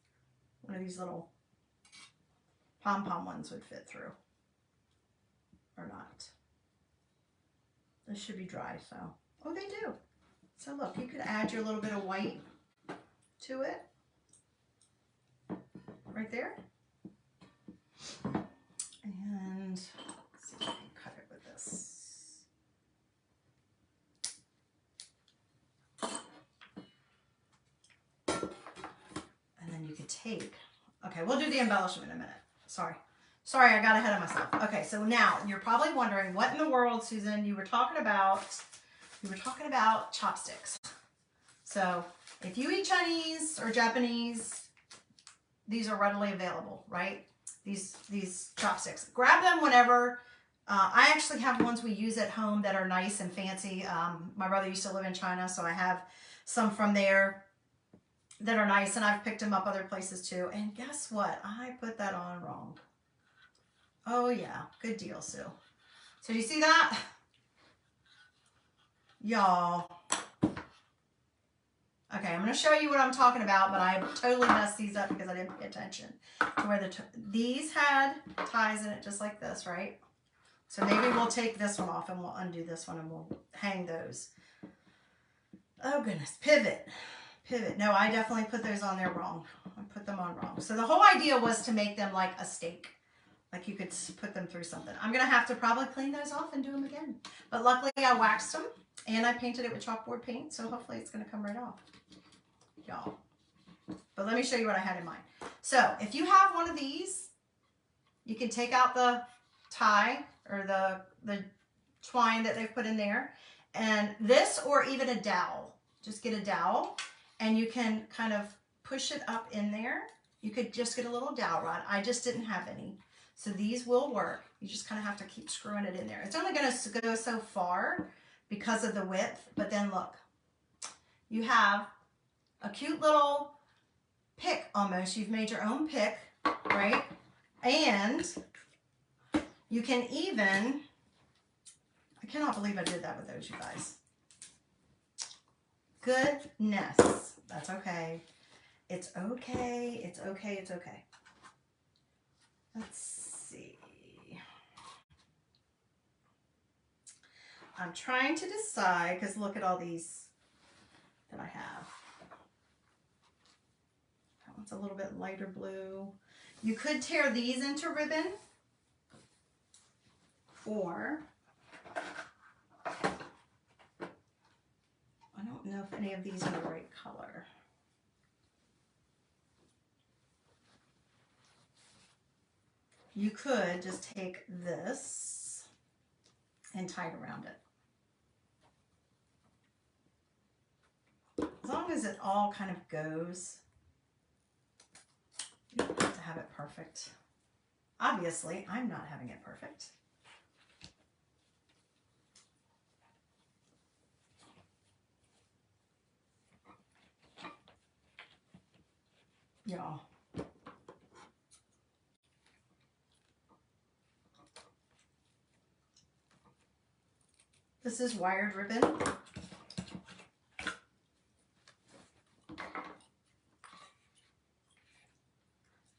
One of these little pom-pom ones would fit through or not. This should be dry, so. Oh, they do. So look, you could add your little bit of white to it. Right there. And let's see if I can cut it with this. And then you could take, okay, we'll do the embellishment in a minute. Sorry, I got ahead of myself. Okay, so now you're probably wondering, what in the world, Susan, you were talking about chopsticks. So if you eat Chinese or Japanese, these are readily available, right? These chopsticks. Grab them whenever. I actually have ones we use at home that are nice and fancy. My brother used to live in China, so I have some from there that are nice, and I've picked them up other places too. And guess what? I put that on wrong. Oh yeah, good deal, Sue. So do you see that? Y'all. Okay, I'm going to show you what I'm talking about, but I totally messed these up because I didn't pay attention to where these had ties in it just like this, right? So maybe we'll take this one off and we'll undo this one and we'll hang those. Oh goodness, pivot. No, I definitely put those on there wrong. I put them on wrong. So the whole idea was to make them like a stake. Like you could put them through something. I'm going to have to probably clean those off and do them again. But luckily I waxed them and I painted it with chalkboard paint. So hopefully it's going to come right off. Y'all. But let me show you what I had in mind. So if you have one of these, you can take out the tie or the twine that they've put in there. And this, or even a dowel. Just get a dowel and you can kind of push it up in there. You could just get a little dowel rod. I just didn't have any. So these will work. You just kind of have to keep screwing it in there. It's only going to go so far because of the width. But then look, you have a cute little pick almost. You've made your own pick, right? And you can even, I cannot believe I did that with those, you guys. Goodness. That's okay. It's okay. It's okay. It's okay. Let's see. I'm trying to decide, because look at all these that I have. That one's a little bit lighter blue. You could tear these into ribbon, or I don't know if any of these are the right color. You could just take this and tie it around it. As long as it all kind of goes, you don't have to have it perfect. Obviously, I'm not having it perfect. Y'all. This is wired ribbon.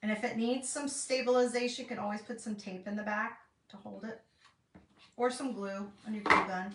And if it needs some stabilization, you can always put some tape in the back to hold it. Or some glue on your glue gun.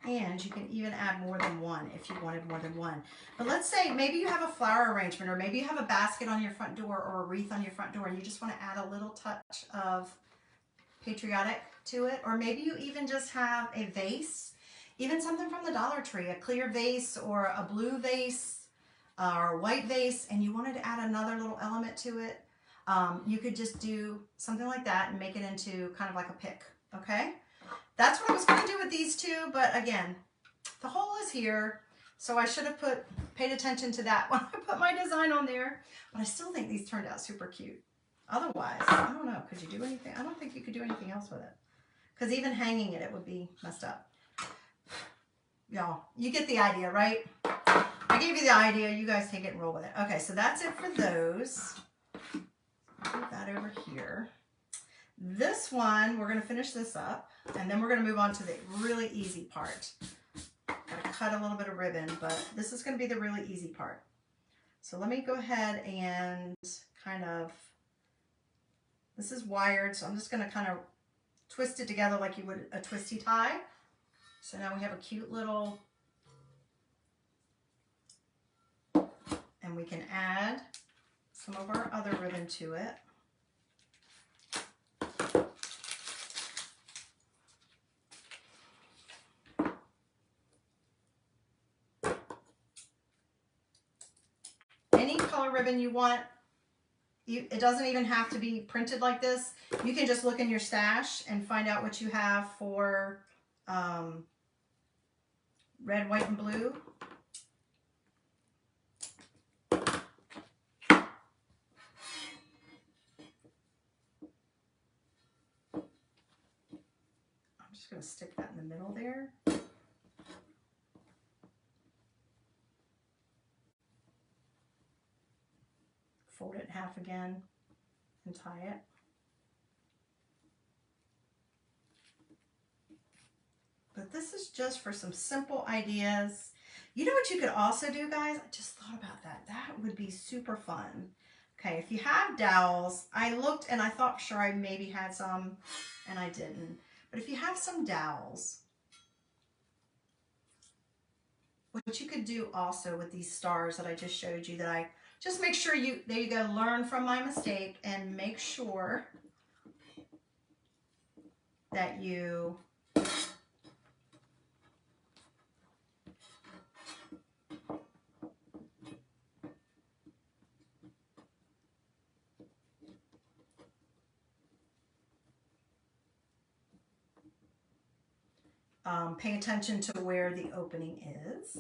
And you can even add more than one if you wanted more than one. But let's say maybe you have a flower arrangement, or maybe you have a basket on your front door or a wreath on your front door, and you just want to add a little touch of patriotic to it. Or maybe you even just have a vase, even something from the Dollar Tree, a clear vase or a blue vase or a white vase, and you wanted to add another little element to it. You could just do something like that and make it into kind of like a pick, okay? That's what I was going to do with these two, but again, the hole is here, so I should have paid attention to that when I put my design on there, but I still think these turned out super cute. Otherwise, I don't know, could you do anything? I don't think you could do anything else with it, because even hanging it would be messed up. Y'all, you get the idea, right? I gave you the idea, you guys take it and roll with it. Okay, so that's it for those. Put that over here. This one, we're going to finish this up, and then we're going to move on to the really easy part. Got to cut a little bit of ribbon, but this is going to be the really easy part. So let me go ahead and kind of, this is wired, so I'm just going to kind of twist it together like you would a twisty tie. So now we have a cute little, and we can add some of our other ribbon to it. Any color ribbon you want. It doesn't even have to be printed like this. You can just look in your stash and find out what you have for red, white, and blue. I'm just going to stick that in the middle there. Fold it in half again and tie it. But this is just for some simple ideas. You know what you could also do, guys? I just thought about that. That would be super fun. Okay, if you have dowels, I looked and I thought sure I maybe had some and I didn't. But if you have some dowels, what you could do also with these stars that I just showed you, that I just make sure you, there you go, learn from my mistake and make sure that you pay attention to where the opening is.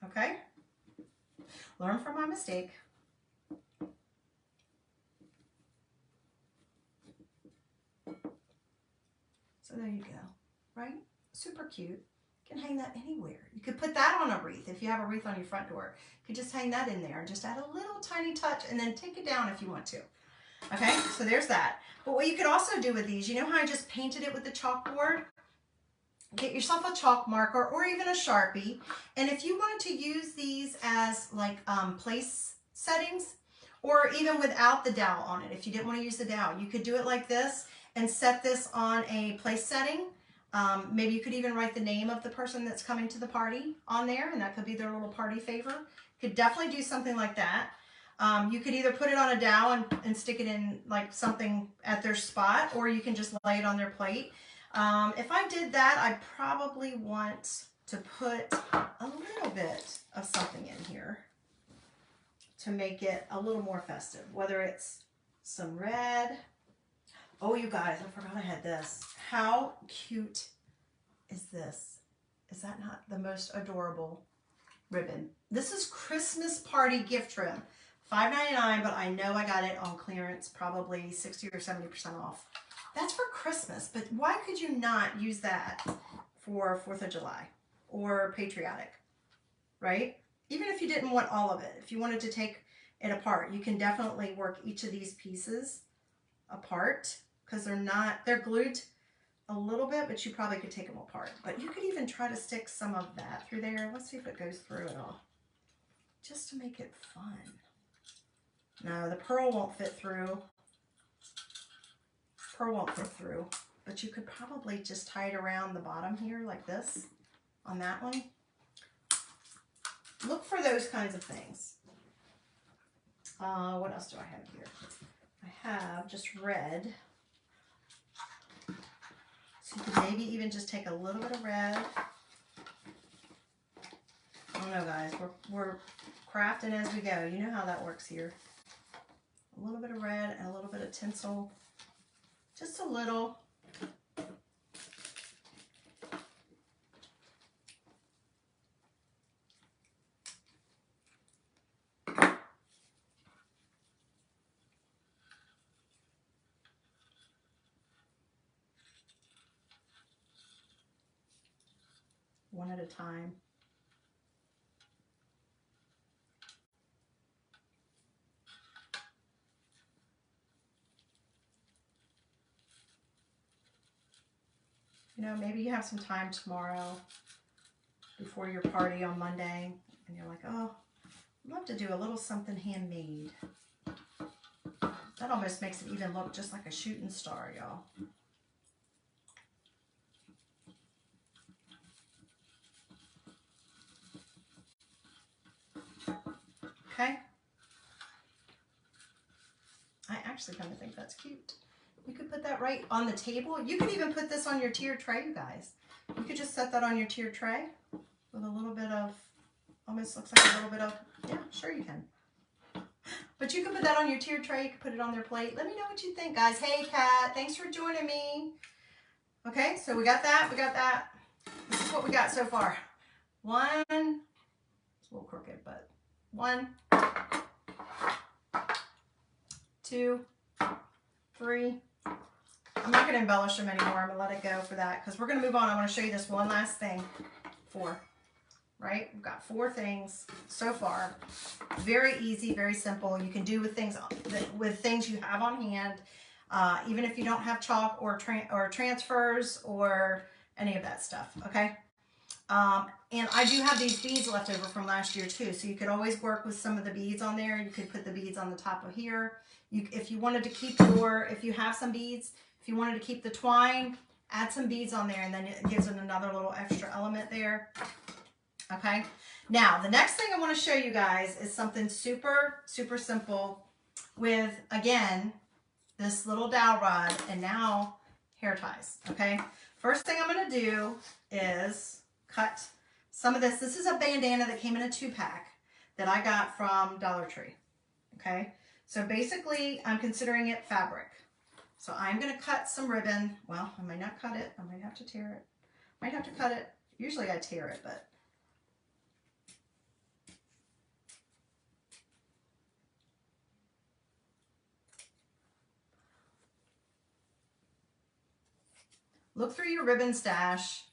Okay? Learn from my mistake. So there you go, right? Super cute. You can hang that anywhere. You could put that on a wreath. If you have a wreath on your front door, you could just hang that in there and just add a little tiny touch and then take it down if you want to. Okay, so there's that. But what you could also do with these, you know how I just painted it with the chalkboard? Get yourself a chalk marker or even a Sharpie. And if you wanted to use these as like place settings, or even without the dowel on it, if you didn't want to use the dowel, you could do it like this and set this on a place setting. Maybe you could even write the name of the person that's coming to the party on there, and that could be their little party favor. You could definitely do something like that. You could either put it on a dowel and stick it in like something at their spot, or you can just lay it on their plate. If I did that, I'd probably want to put a little bit of something in here to make it a little more festive, whether it's some red. Oh, you guys, I forgot I had this. How cute is this? Is that not the most adorable ribbon? This is Christmas party gift trim. $5.99, but I know I got it on clearance, probably 60 or 70% off. That's for Christmas, but why could you not use that for 4th of July or patriotic, right? Even if you didn't want all of it, if you wanted to take it apart, you can definitely work each of these pieces apart because they're glued a little bit, but you probably could take them apart. But you could even try to stick some of that through there. Let's see if it goes through at all, just to make it fun. No, the pearl won't fit through. Pearl won't fit through, but you could probably just tie it around the bottom here like this on that one. Look for those kinds of things. What else do I have here? I have just red. So you could maybe even just take a little bit of red. I don't know, guys. We're crafting as we go. You know how that works here. A little bit of red and a little bit of tinsel. Just a little. One at a time. You know, maybe you have some time tomorrow before your party on Monday, and you're like, oh, I'd love to do a little something handmade. That almost makes it even look just like a shooting star, y'all. Okay. I actually kind of think that's cute. You could put that right on the table. You could even put this on your tiered tray, you guys. You could just set that on your tiered tray with a little bit of, almost looks like a little bit of, yeah, sure you can. But you can put that on your tiered tray. You can put it on their plate. Let me know what you think, guys. Hey, Kat, thanks for joining me. Okay, so we got that. We got that. This is what we got so far. One, it's a little crooked, but 1, 2, 3. I'm not going to embellish them anymore. I'm going to let it go for that because we're going to move on. I want to show you this one last thing. 4. Right? We've got 4 things so far. Very easy, very simple. You can do with things you have on hand, even if you don't have chalk or transfers or any of that stuff. Okay. And I do have these beads left over from last year too, so you could always work with some of the beads on there. You could put the beads on the top of here. If you wanted to keep if you have some beads, if you wanted to keep the twine, add some beads on there, and then it gives it another little extra element there. Okay, now the next thing I want to show you guys is something super, super simple with, again, this little dowel rod and now hair ties. Okay, first thing I'm going to do is cut some of this. This is a bandana that came in a 2-pack that I got from Dollar Tree. Okay, so basically I'm considering it fabric. So I'm going to cut some ribbon. Well, I might not cut it. I might have to tear it. Might have to cut it. Usually I tear it, but look through your ribbon stash.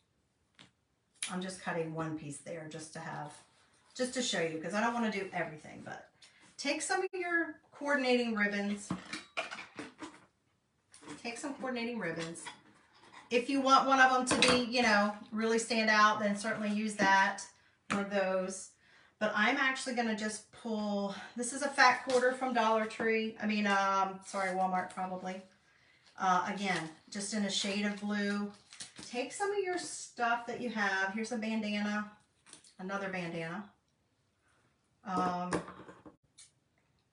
I'm just cutting one piece there just to show you, because I don't want to do everything, but take some of your coordinating ribbons. Take some coordinating ribbons. If you want one of them to be, you know, really stand out, then certainly use that, one of those. But I'm actually going to just pull, this is a fat quarter from Dollar Tree. I mean, sorry, Walmart probably. Again, just in a shade of blue. Take some of your stuff that you have. Here's a bandana, another bandana.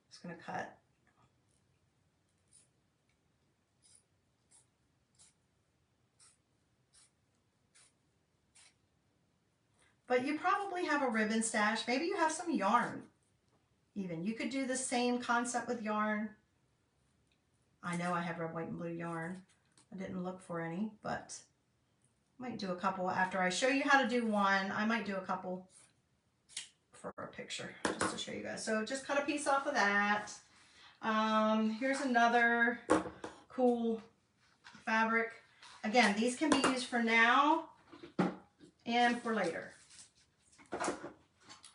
Just going to cut. But you probably have a ribbon stash. Maybe you have some yarn even. You could do the same concept with yarn. I know I have red, white, and blue yarn. I didn't look for any, but I might do a couple after I show you how to do one. I might do a couple for a picture just to show you guys. So just cut a piece off of that. Here's another cool fabric. Again, these can be used for now and for later.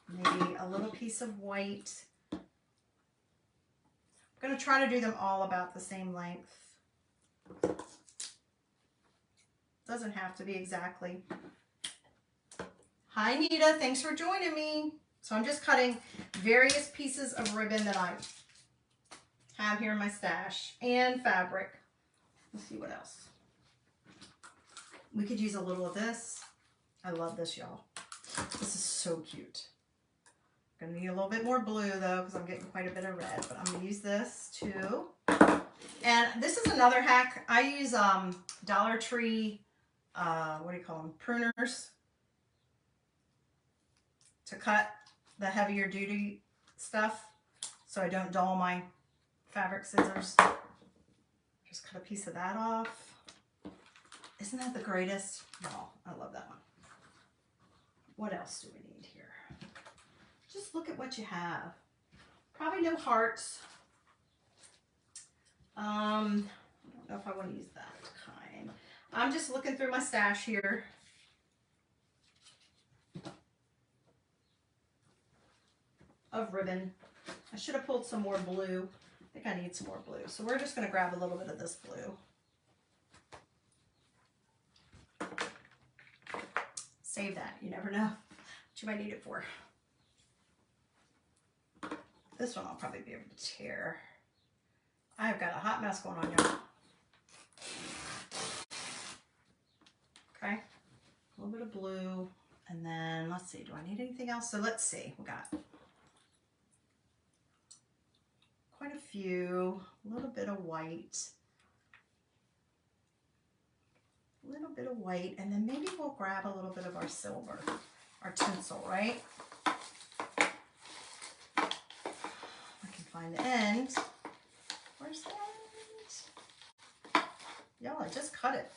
Maybe a little piece of white. I'm going to try to do them all about the same length. Doesn't have to be exactly. Hi, Nita. Thanks for joining me. So I'm just cutting various pieces of ribbon that I have here in my stash and fabric. Let's see what else. We could use a little of this. I love this, y'all. This is so cute. I'm going to need a little bit more blue, though, because I'm getting quite a bit of red. But I'm going to use this, too. And this is another hack. I use Dollar Tree, what do you call them? Pruners. To cut the heavier duty stuff. So I don't dull my fabric scissors. Just cut a piece of that off. Isn't that the greatest? Oh, I love that one. What else do we need here? Just look at what you have. Probably no hearts. I don't know if I want to use that kind. I'm just looking through my stash here. Of ribbon. I should have pulled some more blue. I think I need some more blue. So we're just going to grab a little bit of this blue. Save that. You never know what you might need it for. This one I'll probably be able to tear. I've got a hot mess going on, y'all. Okay, a little bit of blue, and then let's see, do I need anything else? So let's see, we got quite a few, a little bit of white, and then maybe we'll grab a little bit of our silver, our tinsel, right? I can find the end. Where's the end? Y'all, I just cut it.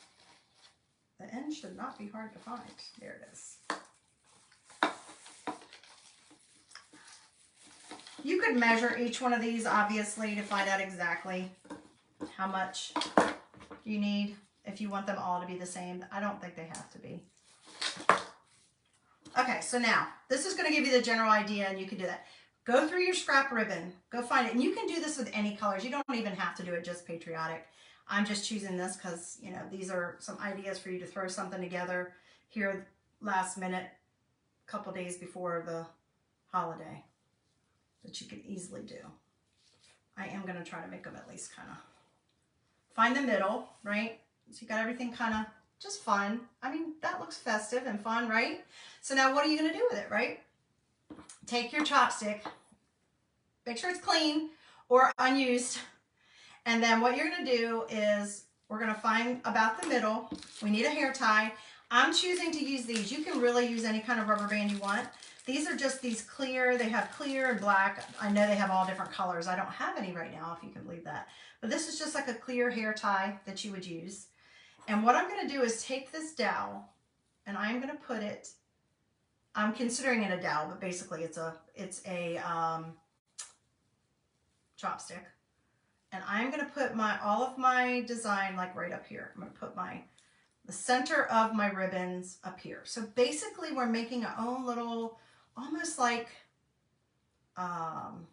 The end should not be hard to find. There it is. You could measure each one of these, obviously, to find out exactly how much you need. If you want them all to be the same, I don't think they have to be. Okay, so now, this is going to give you the general idea, and you can do that. Go through your scrap ribbon. Go find it. And you can do this with any colors. You don't even have to do it just patriotic. I'm just choosing this because, you know, these are some ideas for you to throw something together here last minute, a couple days before the holiday that you can easily do. I am going to try to make them at least kind of find the middle, right? So you got everything kind of just fun. I mean, that looks festive and fun, right? So now what are you going to do with it, right? Take your chopstick, make sure it's clean or unused. And then what you're going to do is we're going to find about the middle. We need a hair tie. I'm choosing to use these. You can really use any kind of rubber band you want. These are just these clear. They have clear and black. I know they have all different colors. I don't have any right now, if you can believe that. But this is just like a clear hair tie that you would use. And what I'm going to do is take this dowel and I'm going to put it, I'm considering it a dowel, but basically it's a chopstick. And I'm going to put all of my design like right up here. I'm going to put the center of my ribbons up here. So basically we're making our own little, almost like, and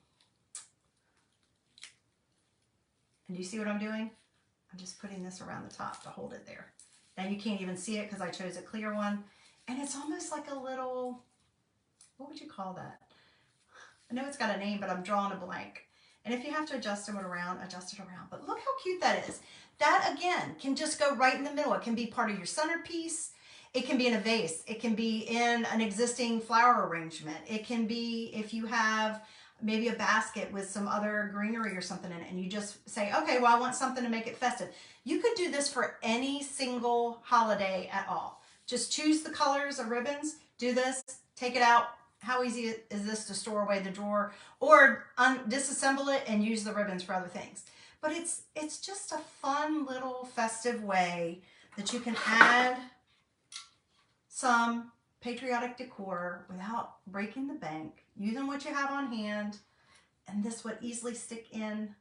you see what I'm doing? I'm just putting this around the top to hold it there. Now you can't even see it because I chose a clear one. And it's almost like a little, what would you call that? I know it's got a name, but I'm drawing a blank. And if you have to adjust it around, adjust it around. But look how cute that is. That, again, can just go right in the middle. It can be part of your centerpiece. It can be in a vase. It can be in an existing flower arrangement. It can be if you have maybe a basket with some other greenery or something in it, and you just say, okay, well, I want something to make it festive. You could do this for any single holiday at all. Just choose the colors of ribbons, do this, take it out. How easy is this to store away in the drawer, or disassemble it and use the ribbons for other things? But it's just a fun little festive way that you can add some patriotic decor without breaking the bank, using what you have on hand, and this would easily stick in,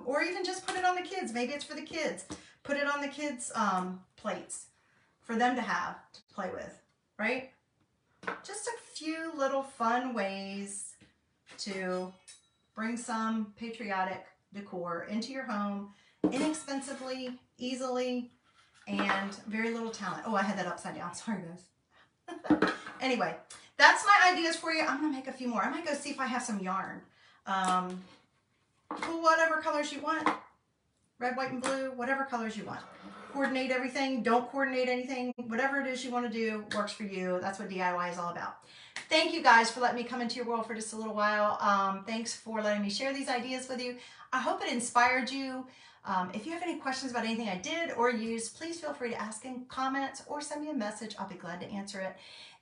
or even just put it on the kids. Maybe it's for the kids. Put it on the kids' plates for them to have to play with, right? Just a few little fun ways to bring some patriotic decor into your home inexpensively, easily, and very little talent. Oh, I had that upside down. Sorry, guys. Anyway, that's my ideas for you. I'm going to make a few more. I might go see if I have some yarn. Whatever colors you want. Red, white, and blue. Whatever colors you want. Coordinate everything. Don't coordinate anything. Whatever it is you want to do works for you. That's what DIY is all about. Thank you guys for letting me come into your world for just a little while. Thanks for letting me share these ideas with you. I hope it inspired you. If you have any questions about anything I did or used, please feel free to ask in comments or send me a message. I'll be glad to answer it.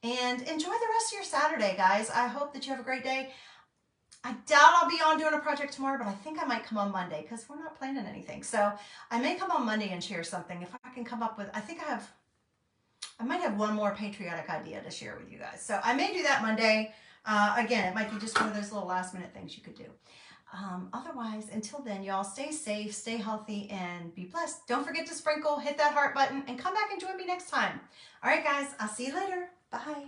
And enjoy the rest of your Saturday, guys. I hope that you have a great day. I doubt I'll be on doing a project tomorrow, but I think I might come on Monday because we're not planning anything. So I may come on Monday and share something. If I can come up with, I might have one more patriotic idea to share with you guys. So I may do that Monday. Again, it might be just one of those little last minute things you could do. Otherwise, until then, y'all stay safe, stay healthy, and be blessed. Don't forget to sprinkle, hit that heart button, and come back and join me next time. All right, guys, I'll see you later. Bye.